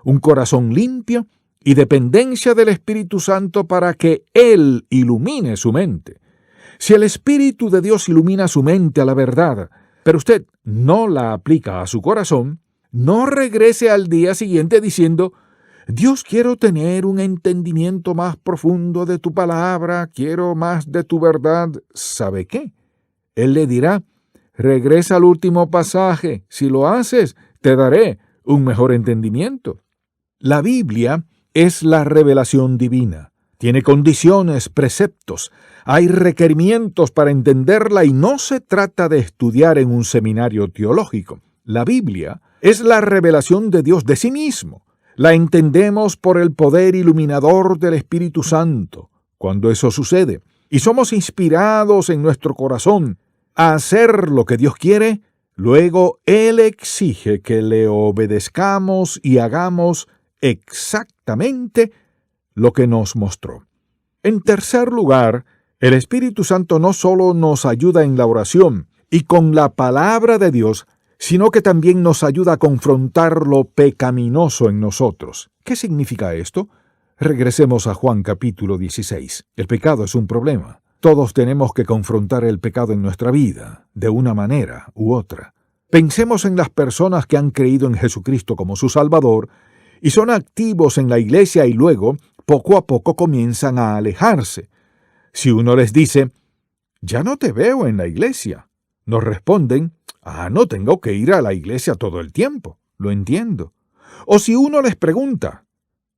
un corazón limpio y dependencia del Espíritu Santo para que Él ilumine su mente. Si el Espíritu de Dios ilumina su mente a la verdad, pero usted no la aplica a su corazón, no regrese al día siguiente diciendo: Dios, quiero tener un entendimiento más profundo de tu palabra, quiero más de tu verdad. ¿Sabe qué? Él le dirá: regresa al último pasaje. Si lo haces, te daré un mejor entendimiento. La Biblia es la revelación divina. Tiene condiciones, preceptos. Hay requerimientos para entenderla y no se trata de estudiar en un seminario teológico. La Biblia es la revelación de Dios de sí mismo. La entendemos por el poder iluminador del Espíritu Santo. Cuando eso sucede y somos inspirados en nuestro corazón a hacer lo que Dios quiere, luego Él exige que le obedezcamos y hagamos exactamente lo que nos mostró. En tercer lugar, el Espíritu Santo no solo nos ayuda en la oración y con la palabra de Dios, sino que también nos ayuda a confrontar lo pecaminoso en nosotros. ¿Qué significa esto? Regresemos a Juan capítulo 16. El pecado es un problema. Todos tenemos que confrontar el pecado en nuestra vida, de una manera u otra. Pensemos en las personas que han creído en Jesucristo como su Salvador y son activos en la iglesia y luego, poco a poco, comienzan a alejarse. Si uno les dice: ya no te veo en la iglesia, nos responden: no tengo que ir a la iglesia todo el tiempo. Lo entiendo. O si uno les pregunta: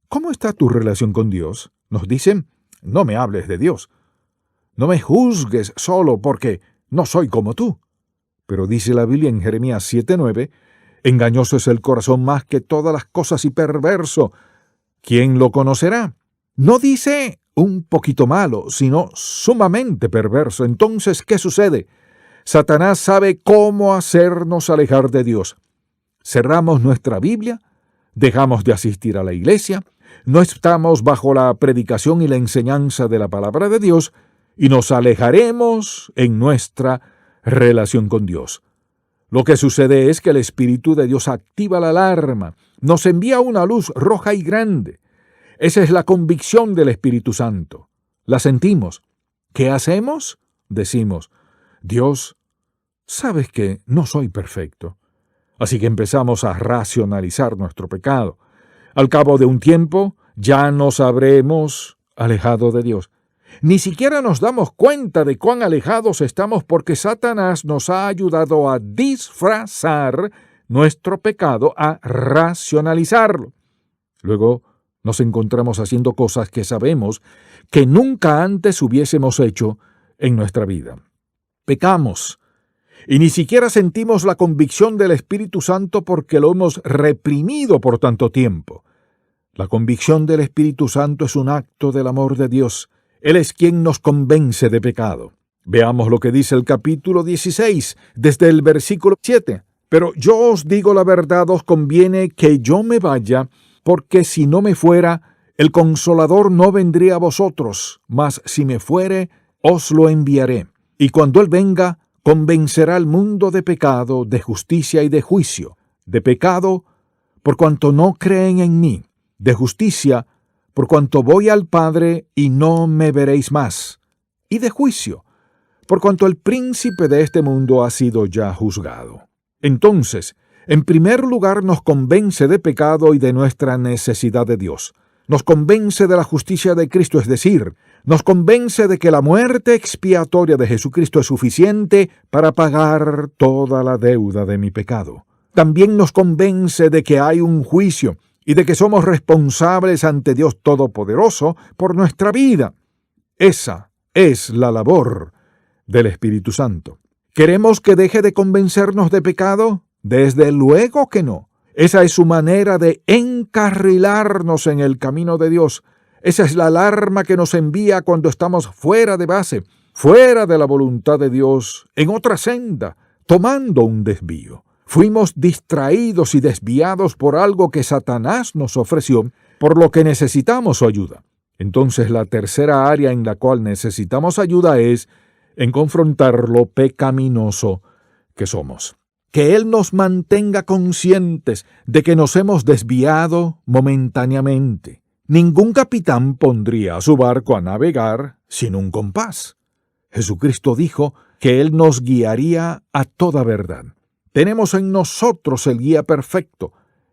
¿cómo está tu relación con Dios?, nos dicen: no me hables de Dios. No me juzgues solo porque no soy como tú. Pero dice la Biblia en Jeremías 7:9, engañoso es el corazón más que todas las cosas y perverso. ¿Quién lo conocerá? No dice un poquito malo, sino sumamente perverso. Entonces, ¿qué sucede? Satanás sabe cómo hacernos alejar de Dios. Cerramos nuestra Biblia, dejamos de asistir a la iglesia, no estamos bajo la predicación y la enseñanza de la palabra de Dios y nos alejaremos en nuestra relación con Dios. Lo que sucede es que el Espíritu de Dios activa la alarma, nos envía una luz roja y grande. Esa es la convicción del Espíritu Santo. La sentimos. ¿Qué hacemos? Decimos: Dios, sabes que no soy perfecto. Así que empezamos a racionalizar nuestro pecado. Al cabo de un tiempo, ya nos habremos alejado de Dios. Ni siquiera nos damos cuenta de cuán alejados estamos porque Satanás nos ha ayudado a disfrazar nuestro pecado, a racionalizarlo. Luego nos encontramos haciendo cosas que sabemos que nunca antes hubiésemos hecho en nuestra vida. Pecamos y ni siquiera sentimos la convicción del Espíritu Santo porque lo hemos reprimido por tanto tiempo. La convicción del Espíritu Santo es un acto del amor de Dios. Él es quien nos convence de pecado. Veamos lo que dice el capítulo 16, desde el versículo 7. Pero yo os digo la verdad, os conviene que yo me vaya, porque si no me fuera, el Consolador no vendría a vosotros, mas si me fuere, os lo enviaré. Y cuando Él venga, convencerá al mundo de pecado, de justicia y de juicio. De pecado, por cuanto no creen en mí. De justicia, por cuanto voy al Padre y no me veréis más. Y de juicio, por cuanto el príncipe de este mundo ha sido ya juzgado. Entonces, en primer lugar nos convence de pecado y de nuestra necesidad de Dios. Nos convence de la justicia de Cristo, es decir, nos convence de que la muerte expiatoria de Jesucristo es suficiente para pagar toda la deuda de mi pecado. También nos convence de que hay un juicio y de que somos responsables ante Dios Todopoderoso por nuestra vida. Esa es la labor del Espíritu Santo. ¿Queremos que deje de convencernos de pecado? Desde luego que no. Esa es su manera de encarrilarnos en el camino de Dios. Esa es la alarma que nos envía cuando estamos fuera de base, fuera de la voluntad de Dios, en otra senda, tomando un desvío. Fuimos distraídos y desviados por algo que Satanás nos ofreció, por lo que necesitamos su ayuda. Entonces la tercera área en la cual necesitamos ayuda es en confrontar lo pecaminoso que somos. Que Él nos mantenga conscientes de que nos hemos desviado momentáneamente. Ningún capitán pondría a su barco a navegar sin un compás. Jesucristo dijo que Él nos guiaría a toda verdad. Tenemos en nosotros el guía perfecto,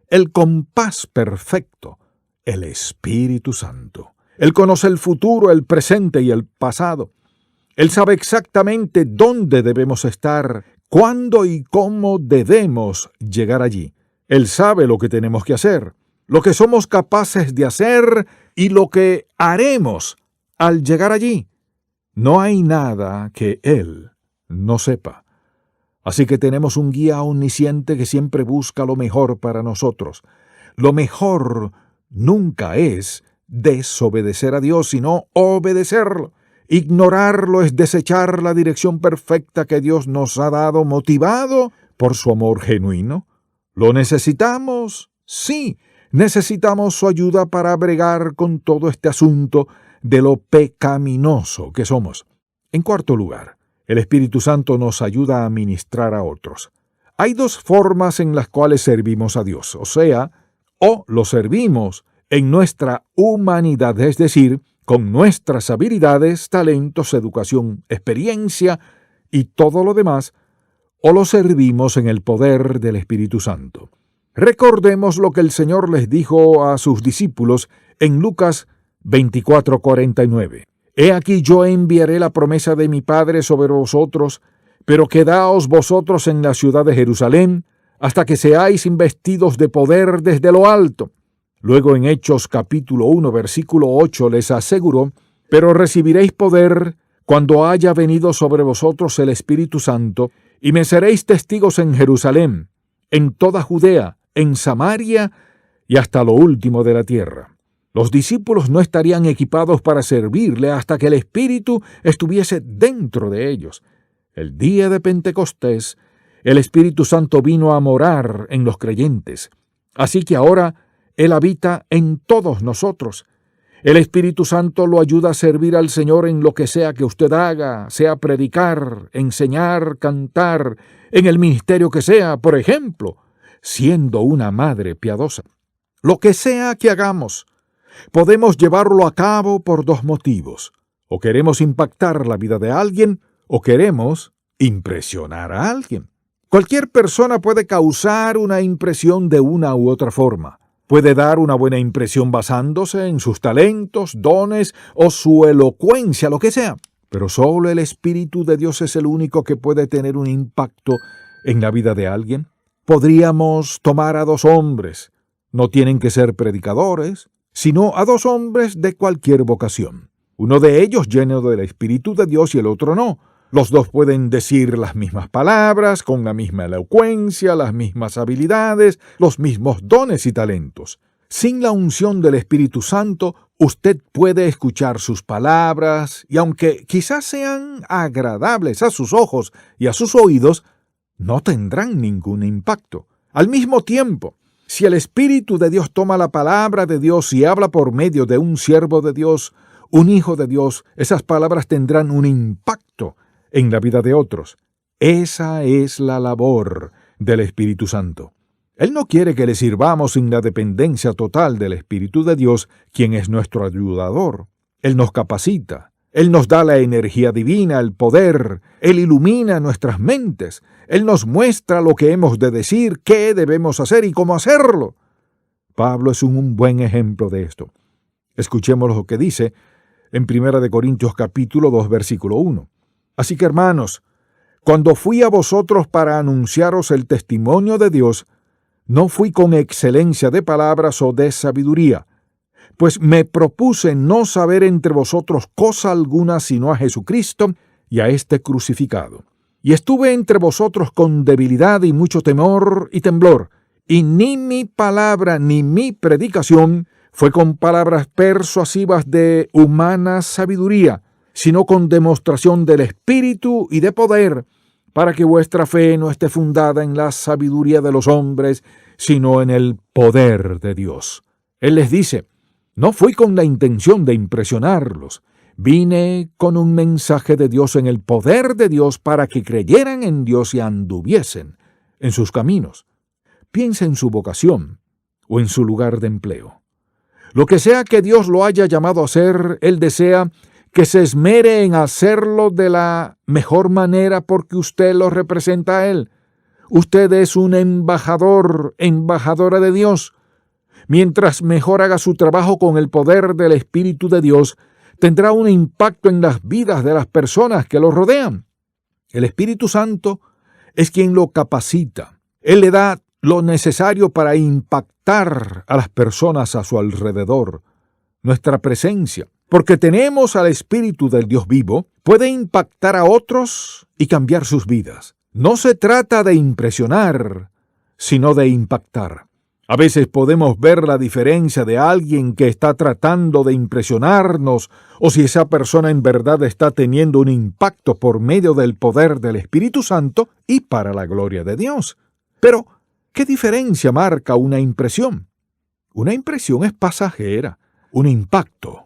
el compás perfecto, el Espíritu Santo. Él conoce el futuro, el presente y el pasado. Él sabe exactamente dónde debemos estar, cuándo y cómo debemos llegar allí. Él sabe lo que tenemos que hacer, lo que somos capaces de hacer y lo que haremos al llegar allí. No hay nada que Él no sepa. Así que tenemos un guía omnisciente que siempre busca lo mejor para nosotros. Lo mejor nunca es desobedecer a Dios, sino obedecerlo. Ignorarlo es desechar la dirección perfecta que Dios nos ha dado, motivado por su amor genuino. ¿Lo necesitamos? Sí, necesitamos su ayuda para bregar con todo este asunto de lo pecaminoso que somos. En cuarto lugar, el Espíritu Santo nos ayuda a ministrar a otros. Hay dos formas en las cuales servimos a Dios, o lo servimos en nuestra humanidad, es decir, con nuestras habilidades, talentos, educación, experiencia y todo lo demás, o lo servimos en el poder del Espíritu Santo. Recordemos lo que el Señor les dijo a sus discípulos en Lucas 24:49. He aquí yo enviaré la promesa de mi Padre sobre vosotros, pero quedaos vosotros en la ciudad de Jerusalén, hasta que seáis investidos de poder desde lo alto. Luego en Hechos capítulo 1, versículo 8 les aseguró, pero recibiréis poder cuando haya venido sobre vosotros el Espíritu Santo, y me seréis testigos en Jerusalén, en toda Judea, en Samaria y hasta lo último de la tierra. Los discípulos no estarían equipados para servirle hasta que el Espíritu estuviese dentro de ellos. El día de Pentecostés, el Espíritu Santo vino a morar en los creyentes. Así que ahora Él habita en todos nosotros. El Espíritu Santo lo ayuda a servir al Señor en lo que sea que usted haga, sea predicar, enseñar, cantar, en el ministerio que sea, por ejemplo, siendo una madre piadosa. Lo que sea que hagamos, podemos llevarlo a cabo por dos motivos. O queremos impactar la vida de alguien, o queremos impresionar a alguien. Cualquier persona puede causar una impresión de una u otra forma. Puede dar una buena impresión basándose en sus talentos, dones o su elocuencia, lo que sea. Pero solo el Espíritu de Dios es el único que puede tener un impacto en la vida de alguien. Podríamos tomar a dos hombres. No tienen que ser predicadores, sino a dos hombres de cualquier vocación. Uno de ellos lleno del Espíritu de Dios y el otro no. Los dos pueden decir las mismas palabras, con la misma elocuencia, las mismas habilidades, los mismos dones y talentos. Sin la unción del Espíritu Santo, usted puede escuchar sus palabras y aunque quizás sean agradables a sus ojos y a sus oídos, no tendrán ningún impacto. Al mismo tiempo, si el Espíritu de Dios toma la palabra de Dios y habla por medio de un siervo de Dios, un hijo de Dios, esas palabras tendrán un impacto en la vida de otros. Esa es la labor del Espíritu Santo. Él no quiere que le sirvamos sin la dependencia total del Espíritu de Dios, quien es nuestro ayudador. Él nos capacita, Él nos da la energía divina, el poder, Él ilumina nuestras mentes, Él nos muestra lo que hemos de decir, qué debemos hacer y cómo hacerlo. Pablo es un buen ejemplo de esto. Escuchemos lo que dice en 1 Corintios capítulo 2, versículo 1. Así que, hermanos, cuando fui a vosotros para anunciaros el testimonio de Dios, no fui con excelencia de palabras o de sabiduría, pues me propuse no saber entre vosotros cosa alguna sino a Jesucristo y a este crucificado. Y estuve entre vosotros con debilidad y mucho temor y temblor, y ni mi palabra ni mi predicación fue con palabras persuasivas de humana sabiduría, sino con demostración del Espíritu y de poder, para que vuestra fe no esté fundada en la sabiduría de los hombres, sino en el poder de Dios. Él les dice, no fui con la intención de impresionarlos, vine con un mensaje de Dios en el poder de Dios para que creyeran en Dios y anduviesen en sus caminos. Piensa en su vocación o en su lugar de empleo. Lo que sea que Dios lo haya llamado a hacer, Él desea que se esmere en hacerlo de la mejor manera porque usted lo representa a Él. Usted es un embajador, embajadora de Dios. Mientras mejor haga su trabajo con el poder del Espíritu de Dios, tendrá un impacto en las vidas de las personas que lo rodean. El Espíritu Santo es quien lo capacita. Él le da lo necesario para impactar a las personas a su alrededor. Nuestra presencia, porque tenemos al Espíritu del Dios vivo, puede impactar a otros y cambiar sus vidas. No se trata de impresionar, sino de impactar. A veces podemos ver la diferencia de alguien que está tratando de impresionarnos o si esa persona en verdad está teniendo un impacto por medio del poder del Espíritu Santo y para la gloria de Dios. Pero, ¿qué diferencia marca una impresión? Una impresión es pasajera. Un impacto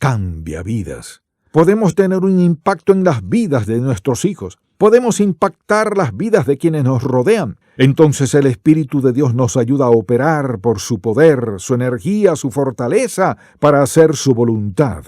cambia vidas. Podemos tener un impacto en las vidas de nuestros hijos. Podemos impactar las vidas de quienes nos rodean. Entonces el Espíritu de Dios nos ayuda a operar por su poder, su energía, su fortaleza, para hacer su voluntad,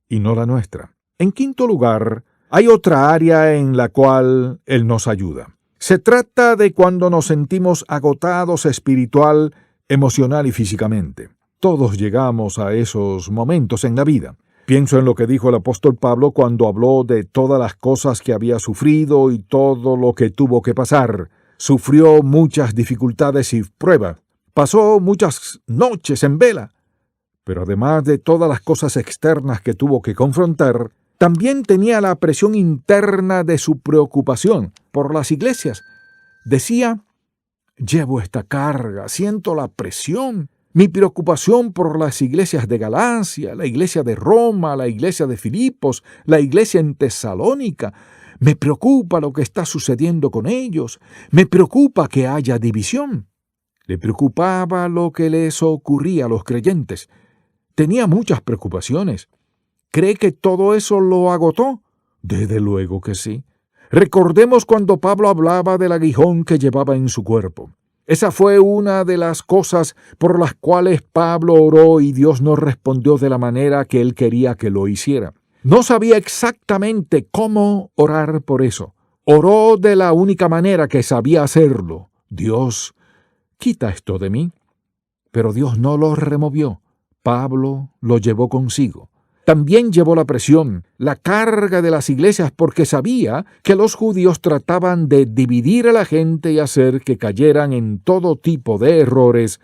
y no la nuestra. En quinto lugar, hay otra área en la cual Él nos ayuda. Se trata de cuando nos sentimos agotados espiritual, emocional y físicamente. Todos llegamos a esos momentos en la vida. Pienso en lo que dijo el apóstol Pablo cuando habló de todas las cosas que había sufrido y todo lo que tuvo que pasar. Sufrió muchas dificultades y pruebas. Pasó muchas noches en vela. Pero además de todas las cosas externas que tuvo que confrontar, también tenía la presión interna de su preocupación por las iglesias. Decía, llevo esta carga, siento la presión. Mi preocupación por las iglesias de Galacia, la iglesia de Roma, la iglesia de Filipos, la iglesia en Tesalónica. Me preocupa lo que está sucediendo con ellos. Me preocupa que haya división. Le preocupaba lo que les ocurría a los creyentes. Tenía muchas preocupaciones. ¿Cree que todo eso lo agotó? Desde luego que sí. Recordemos cuando Pablo hablaba del aguijón que llevaba en su cuerpo. Esa fue una de las cosas por las cuales Pablo oró y Dios no respondió de la manera que él quería que lo hiciera. No sabía exactamente cómo orar por eso. Oró de la única manera que sabía hacerlo. Dios, quita esto de mí. Pero Dios no lo removió. Pablo lo llevó consigo. También llevó la presión, la carga de las iglesias, porque sabía que los judíos trataban de dividir a la gente y hacer que cayeran en todo tipo de errores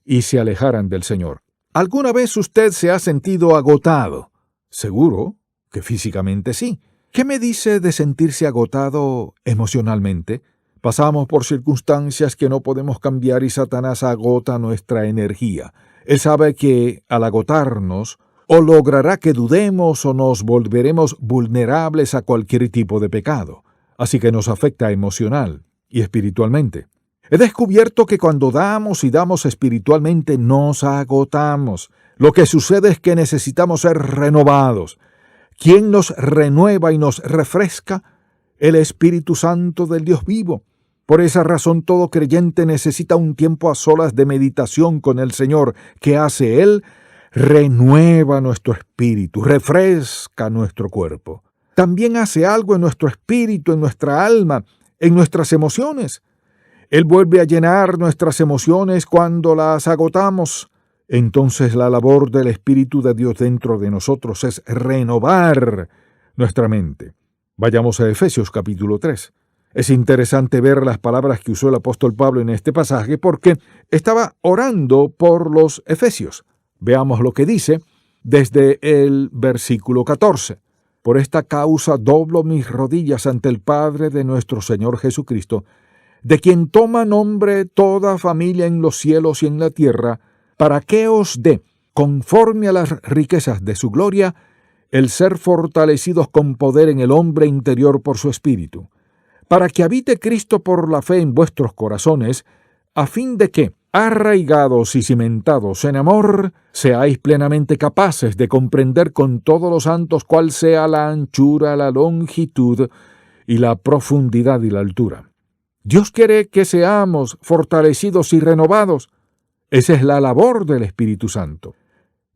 y se alejaran del Señor. ¿Alguna vez usted se ha sentido agotado? Seguro que físicamente sí. ¿Qué me dice de sentirse agotado emocionalmente? Pasamos por circunstancias que no podemos cambiar y Satanás agota nuestra energía. Él sabe que al agotarnos, o logrará que dudemos o nos volveremos vulnerables a cualquier tipo de pecado. Así que nos afecta emocional y espiritualmente. He descubierto que cuando damos y damos espiritualmente nos agotamos. Lo que sucede es que necesitamos ser renovados. ¿Quién nos renueva y nos refresca? El Espíritu Santo del Dios vivo. Por esa razón todo creyente necesita un tiempo a solas de meditación con el Señor. ¿Qué hace Él? Renueva nuestro espíritu, refresca nuestro cuerpo. También hace algo en nuestro espíritu, en nuestra alma, en nuestras emociones. Él vuelve a llenar nuestras emociones cuando las agotamos. Entonces la labor del Espíritu de Dios dentro de nosotros es renovar nuestra mente. Vayamos a Efesios capítulo 3. Es interesante ver las palabras que usó el apóstol Pablo en este pasaje porque estaba orando por los efesios. Veamos lo que dice desde el versículo 14. Por esta causa doblo mis rodillas ante el Padre de nuestro Señor Jesucristo, de quien toma nombre toda familia en los cielos y en la tierra, para que os dé, conforme a las riquezas de su gloria, el ser fortalecidos con poder en el hombre interior por su Espíritu, para que habite Cristo por la fe en vuestros corazones, a fin de que, arraigados y cimentados en amor, seáis plenamente capaces de comprender con todos los santos cuál sea la anchura, la longitud y la profundidad y la altura. Dios quiere que seamos fortalecidos y renovados. Esa es la labor del Espíritu Santo.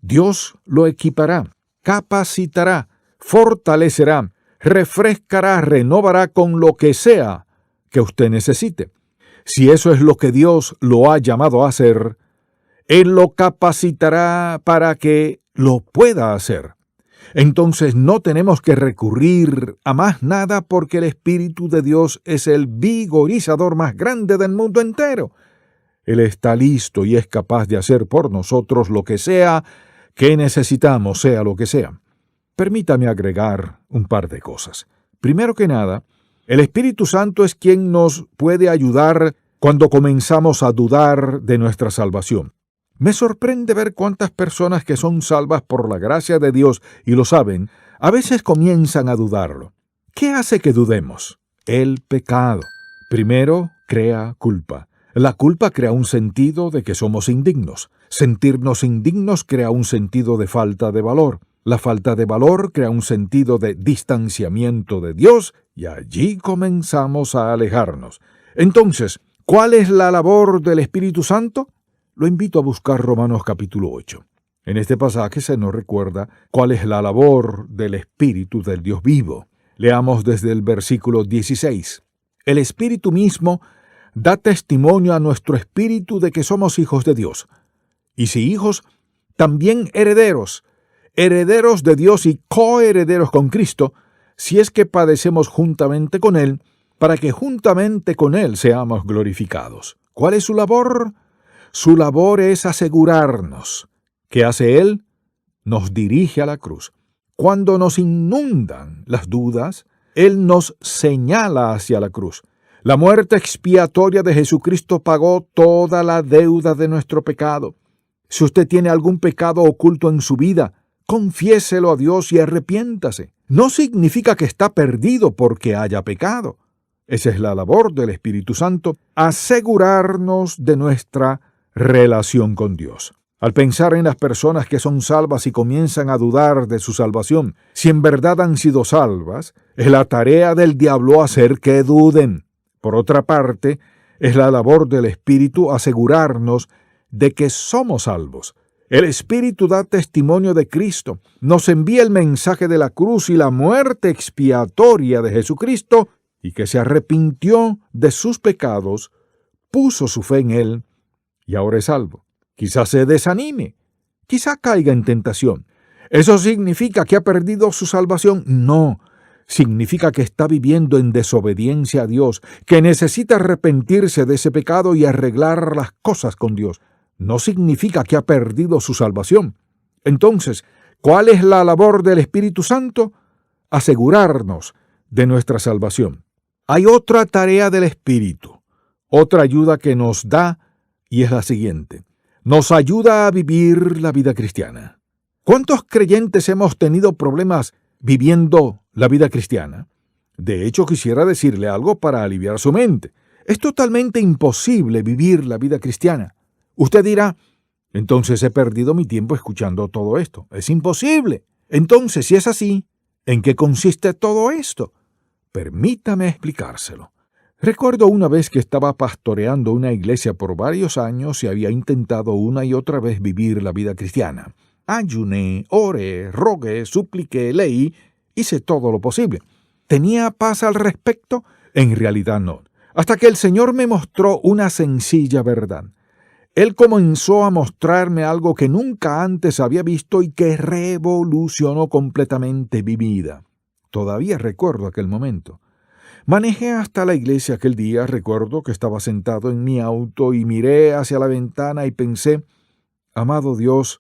Dios lo equipará, capacitará, fortalecerá, refrescará, renovará con lo que sea que usted necesite. Si eso es lo que Dios lo ha llamado a hacer, Él lo capacitará para que lo pueda hacer. Entonces no tenemos que recurrir a más nada porque el Espíritu de Dios es el vigorizador más grande del mundo entero. Él está listo y es capaz de hacer por nosotros lo que sea que necesitamos, sea lo que sea. Permítame agregar un par de cosas. Primero que nada, el Espíritu Santo es quien nos puede ayudar cuando comenzamos a dudar de nuestra salvación. Me sorprende ver cuántas personas que son salvas por la gracia de Dios y lo saben, a veces comienzan a dudarlo. ¿Qué hace que dudemos? El pecado. Primero, crea culpa. La culpa crea un sentido de que somos indignos. Sentirnos indignos crea un sentido de falta de valor. La falta de valor crea un sentido de distanciamiento de Dios y allí comenzamos a alejarnos. Entonces, ¿cuál es la labor del Espíritu Santo? Lo invito a buscar Romanos capítulo 8. En este pasaje se nos recuerda cuál es la labor del Espíritu del Dios vivo. Leamos desde el versículo 16. El Espíritu mismo da testimonio a nuestro espíritu de que somos hijos de Dios. Y si hijos, también herederos, herederos de Dios y coherederos con Cristo, si es que padecemos juntamente con Él, para que juntamente con Él seamos glorificados. ¿Cuál es su labor? Su labor es asegurarnos. ¿Qué hace Él? Nos dirige a la cruz. Cuando nos inundan las dudas, Él nos señala hacia la cruz. La muerte expiatoria de Jesucristo pagó toda la deuda de nuestro pecado. Si usted tiene algún pecado oculto en su vida, confiéselo a Dios y arrepiéntase. No significa que está perdido porque haya pecado. Esa es la labor del Espíritu Santo, asegurarnos de nuestra relación con Dios. Al pensar en las personas que son salvas y comienzan a dudar de su salvación, si en verdad han sido salvas, es la tarea del diablo hacer que duden. Por otra parte, es la labor del Espíritu asegurarnos de que somos salvos. El Espíritu da testimonio de Cristo, nos envía el mensaje de la cruz y la muerte expiatoria de Jesucristo, y que se arrepintió de sus pecados, puso su fe en Él y ahora es salvo. Quizás se desanime, quizá caiga en tentación. ¿Eso significa que ha perdido su salvación? No. Significa que está viviendo en desobediencia a Dios, que necesita arrepentirse de ese pecado y arreglar las cosas con Dios. No significa que ha perdido su salvación. Entonces, ¿cuál es la labor del Espíritu Santo? Asegurarnos de nuestra salvación. Hay otra tarea del Espíritu, otra ayuda que nos da, y es la siguiente. Nos ayuda a vivir la vida cristiana. ¿Cuántos creyentes hemos tenido problemas viviendo la vida cristiana? De hecho, quisiera decirle algo para aliviar su mente. Es totalmente imposible vivir la vida cristiana. Usted dirá, entonces he perdido mi tiempo escuchando todo esto. Es imposible. Entonces, si es así, ¿en qué consiste todo esto? Permítame explicárselo. Recuerdo una vez que estaba pastoreando una iglesia por varios años y había intentado una y otra vez vivir la vida cristiana. Ayuné, oré, rogué, supliqué, leí, hice todo lo posible. ¿Tenía paz al respecto? En realidad no. Hasta que el Señor me mostró una sencilla verdad. Él comenzó a mostrarme algo que nunca antes había visto y que revolucionó completamente mi vida. Todavía recuerdo aquel momento. Manejé hasta la iglesia aquel día, recuerdo que estaba sentado en mi auto y miré hacia la ventana y pensé, amado Dios,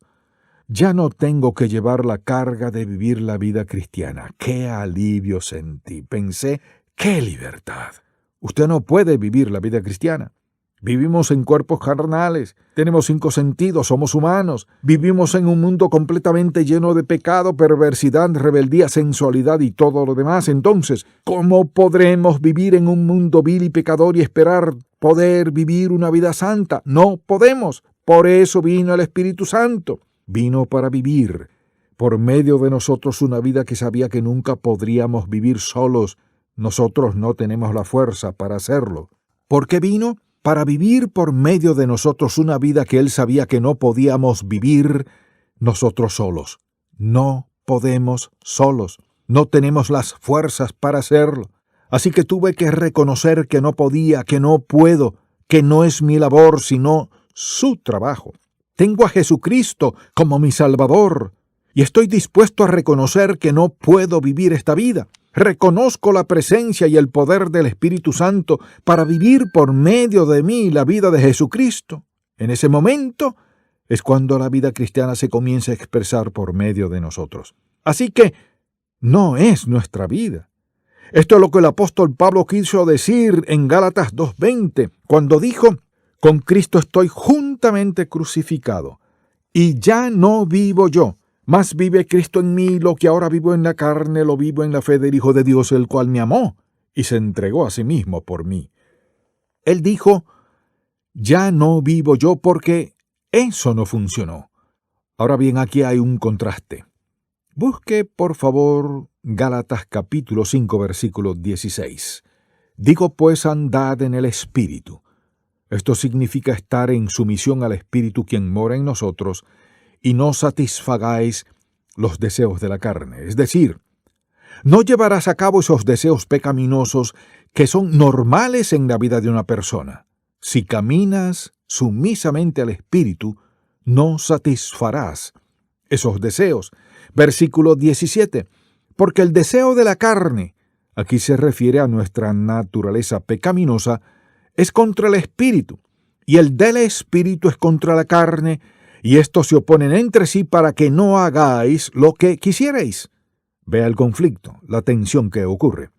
ya no tengo que llevar la carga de vivir la vida cristiana. ¡Qué alivio sentí! Pensé, ¡qué libertad! Usted no puede vivir la vida cristiana. Vivimos en cuerpos carnales, tenemos 5 sentidos, somos humanos, vivimos en un mundo completamente lleno de pecado, perversidad, rebeldía, sensualidad y todo lo demás. Entonces, ¿cómo podremos vivir en un mundo vil y pecador y esperar poder vivir una vida santa? No podemos. Por eso vino el Espíritu Santo. Vino para vivir por medio de nosotros una vida que sabía que nunca podríamos vivir solos. Nosotros no tenemos la fuerza para hacerlo. ¿Por qué vino? Para vivir por medio de nosotros una vida que Él sabía que no podíamos vivir nosotros solos. No podemos solos. No tenemos las fuerzas para hacerlo. Así que tuve que reconocer que no podía, que no puedo, que no es mi labor, sino su trabajo. Tengo a Jesucristo como mi Salvador y estoy dispuesto a reconocer que no puedo vivir esta vida. Reconozco la presencia y el poder del Espíritu Santo para vivir por medio de mí la vida de Jesucristo. En ese momento es cuando la vida cristiana se comienza a expresar por medio de nosotros. Así que no es nuestra vida. Esto es lo que el apóstol Pablo quiso decir en Gálatas 2:20, cuando dijo, con Cristo estoy juntamente crucificado, y ya no vivo yo, mas vive Cristo en mí. Lo que ahora vivo en la carne, lo vivo en la fe del Hijo de Dios, el cual me amó y se entregó a sí mismo por mí. Él dijo, ya no vivo yo, porque eso no funcionó. Ahora bien, aquí hay un contraste. Busque, por favor, Gálatas capítulo 5, versículo 16. Digo pues, andad en el Espíritu. Esto significa estar en sumisión al Espíritu quien mora en nosotros, y no satisfagáis los deseos de la carne. Es decir, no llevarás a cabo esos deseos pecaminosos que son normales en la vida de una persona. Si caminas sumisamente al Espíritu, no satisfarás esos deseos. Versículo 17. Porque el deseo de la carne, aquí se refiere a nuestra naturaleza pecaminosa, es contra el Espíritu, y el del Espíritu es contra la carne, y estos se oponen entre sí para que no hagáis lo que quisierais. Vea el conflicto, la tensión que ocurre.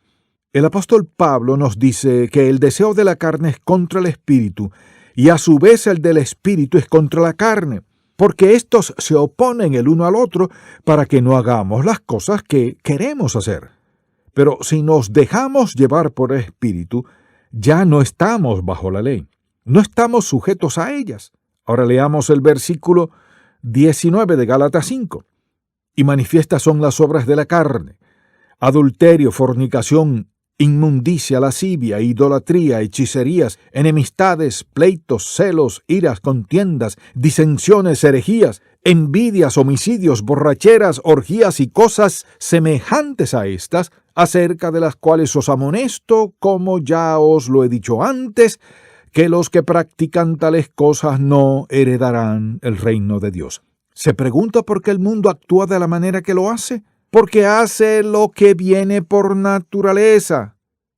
El apóstol Pablo nos dice que el deseo de la carne es contra el Espíritu, y a su vez el del Espíritu es contra la carne, porque estos se oponen el uno al otro para que no hagamos las cosas que queremos hacer. Pero si nos dejamos llevar por el Espíritu, ya no estamos bajo la ley, no estamos sujetos a ellas. Ahora leamos el versículo 19 de Gálatas 5. Y manifiestas son las obras de la carne: adulterio, fornicación, inmundicia, lascivia, idolatría, hechicerías, enemistades, pleitos, celos, iras, contiendas, disensiones, herejías, envidias, homicidios, borracheras, orgías y cosas semejantes a estas, acerca de las cuales os amonesto, como ya os lo he dicho antes, que los que practican tales cosas no heredarán el reino de Dios. ¿Se pregunta por qué el mundo actúa de la manera que lo hace? Porque hace lo que viene por naturaleza.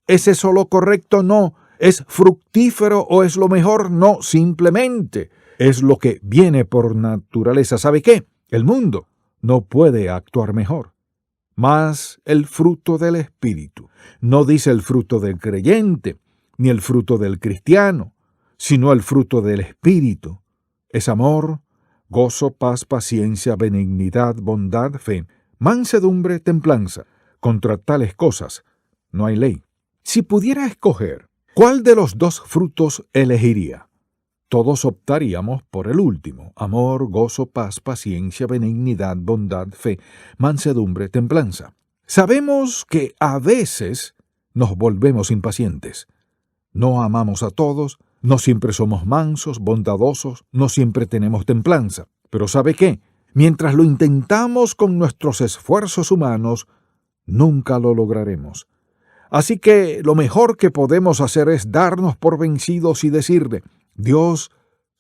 ¿Es eso lo correcto? No. ¿Es fructífero o es lo mejor? No, simplemente es lo que viene por naturaleza. ¿Sabe qué? El mundo no puede actuar mejor. Mas el fruto del Espíritu, no dice el fruto del creyente, ni el fruto del cristiano, sino el fruto del Espíritu. Es amor, gozo, paz, paciencia, benignidad, bondad, fe, mansedumbre, templanza. Contra tales cosas no hay ley. Si pudiera escoger, ¿cuál de los dos frutos elegiría? Todos optaríamos por el último: amor, gozo, paz, paciencia, benignidad, bondad, fe, mansedumbre, templanza. Sabemos que a veces nos volvemos impacientes. No amamos a todos, no siempre somos mansos, bondadosos, no siempre tenemos templanza. Pero ¿sabe qué? Mientras lo intentamos con nuestros esfuerzos humanos, nunca lo lograremos. Así que lo mejor que podemos hacer es darnos por vencidos y decirle: Dios,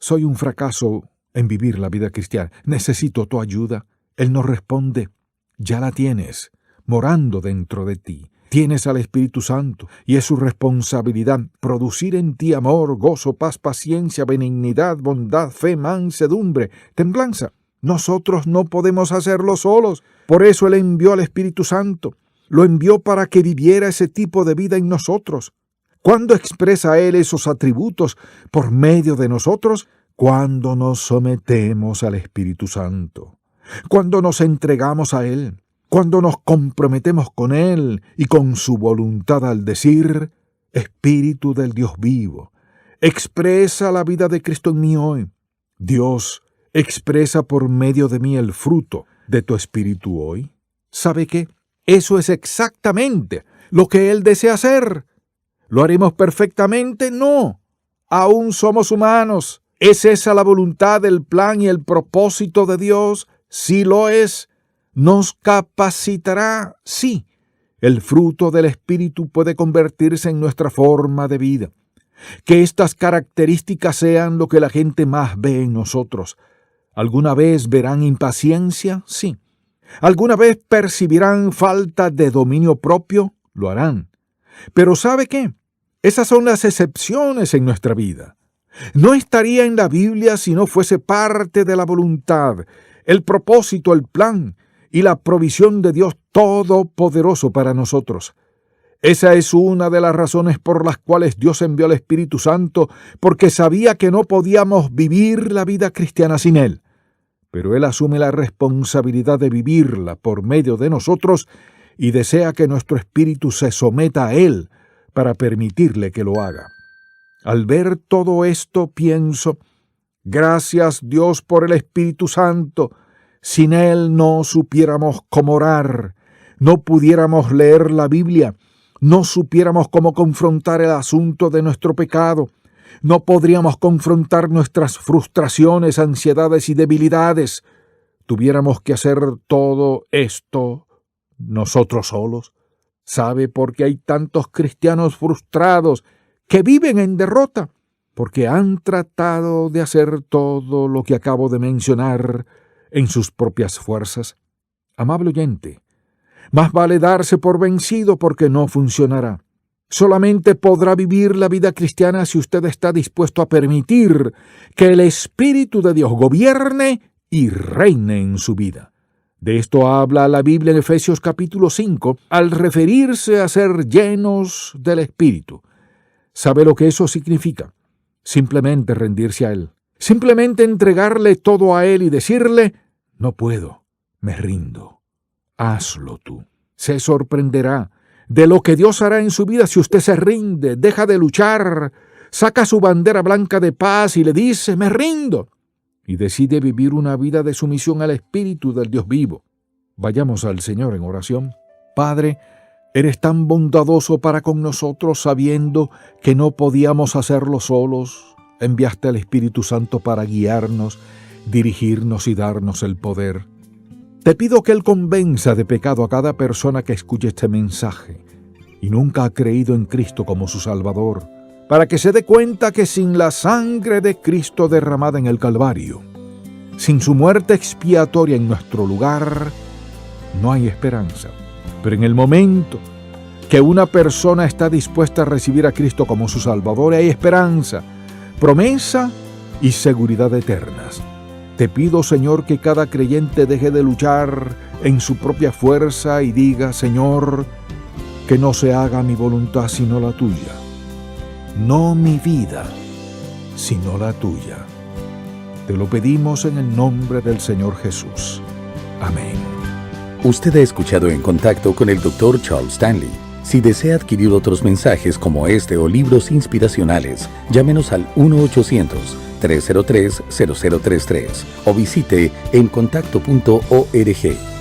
soy un fracaso en vivir la vida cristiana. Necesito tu ayuda. Él nos responde: ya la tienes, morando dentro de ti. Tienes al Espíritu Santo y es su responsabilidad producir en ti amor, gozo, paz, paciencia, benignidad, bondad, fe, mansedumbre, templanza. Nosotros no podemos hacerlo solos. Por eso Él envió al Espíritu Santo. Lo envió para que viviera ese tipo de vida en nosotros. ¿Cuándo expresa Él esos atributos por medio de nosotros? Cuando nos sometemos al Espíritu Santo. Cuando nos entregamos a Él. Cuando nos comprometemos con Él y con su voluntad al decir: Espíritu del Dios vivo, expresa la vida de Cristo en mí hoy. Dios, expresa por medio de mí el fruto de tu Espíritu hoy. ¿Sabe qué? Eso es exactamente lo que Él desea hacer. ¿Lo haremos perfectamente? No. Aún somos humanos. ¿Es esa la voluntad, el plan y el propósito de Dios? Sí lo es. ¿Nos capacitará? Sí. El fruto del Espíritu puede convertirse en nuestra forma de vida. Que estas características sean lo que la gente más ve en nosotros. ¿Alguna vez verán impaciencia? Sí. ¿Alguna vez percibirán falta de dominio propio? Lo harán. Pero ¿sabe qué? Esas son las excepciones en nuestra vida. No estaría en la Biblia si no fuese parte de la voluntad, el propósito, el plan y la provisión de Dios Todopoderoso para nosotros. Esa es una de las razones por las cuales Dios envió al Espíritu Santo, porque sabía que no podíamos vivir la vida cristiana sin Él. Pero Él asume la responsabilidad de vivirla por medio de nosotros y desea que nuestro espíritu se someta a Él para permitirle que lo haga. Al ver todo esto pienso: gracias Dios por el Espíritu Santo. Sin Él no supiéramos cómo orar, no pudiéramos leer la Biblia, no supiéramos cómo confrontar el asunto de nuestro pecado, no podríamos confrontar nuestras frustraciones, ansiedades y debilidades. Tuviéramos que hacer todo esto nosotros solos. ¿Sabe por qué hay tantos cristianos frustrados que viven en derrota? Porque han tratado de hacer todo lo que acabo de mencionar en sus propias fuerzas. Amable oyente, más vale darse por vencido porque no funcionará. Solamente podrá vivir la vida cristiana si usted está dispuesto a permitir que el Espíritu de Dios gobierne y reine en su vida. De esto habla la Biblia en Efesios capítulo 5 al referirse a ser llenos del Espíritu. ¿Sabe lo que eso significa? Simplemente rendirse a Él. Simplemente entregarle todo a Él y decirle: no puedo, me rindo. Hazlo tú. Se sorprenderá de lo que Dios hará en su vida si usted se rinde, deja de luchar, saca su bandera blanca de paz y le dice: me rindo. Y decide vivir una vida de sumisión al Espíritu del Dios vivo. Vayamos al Señor en oración. Padre, Eres tan bondadoso para con nosotros, sabiendo que no podíamos hacerlo solos. Enviaste al Espíritu Santo para guiarnos, dirigirnos y darnos el poder. Te pido que Él convenza de pecado a cada persona que escuche este mensaje y nunca ha creído en Cristo como su Salvador, para que se dé cuenta que sin la sangre de Cristo derramada en el Calvario, sin su muerte expiatoria en nuestro lugar, no hay esperanza. Pero en el momento que una persona está dispuesta a recibir a Cristo como su Salvador, hay esperanza, promesa y seguridad eternas. Te pido, Señor, que cada creyente deje de luchar en su propia fuerza y diga: Señor, que no se haga mi voluntad sino la tuya. No mi vida, sino la tuya. Te lo pedimos en el nombre del Señor Jesús. Amén. Usted ha escuchado En Contacto con el Dr. Charles Stanley. Si desea adquirir otros mensajes como este o libros inspiracionales, llámenos al 1-800-303-0033 o visite encontacto.org.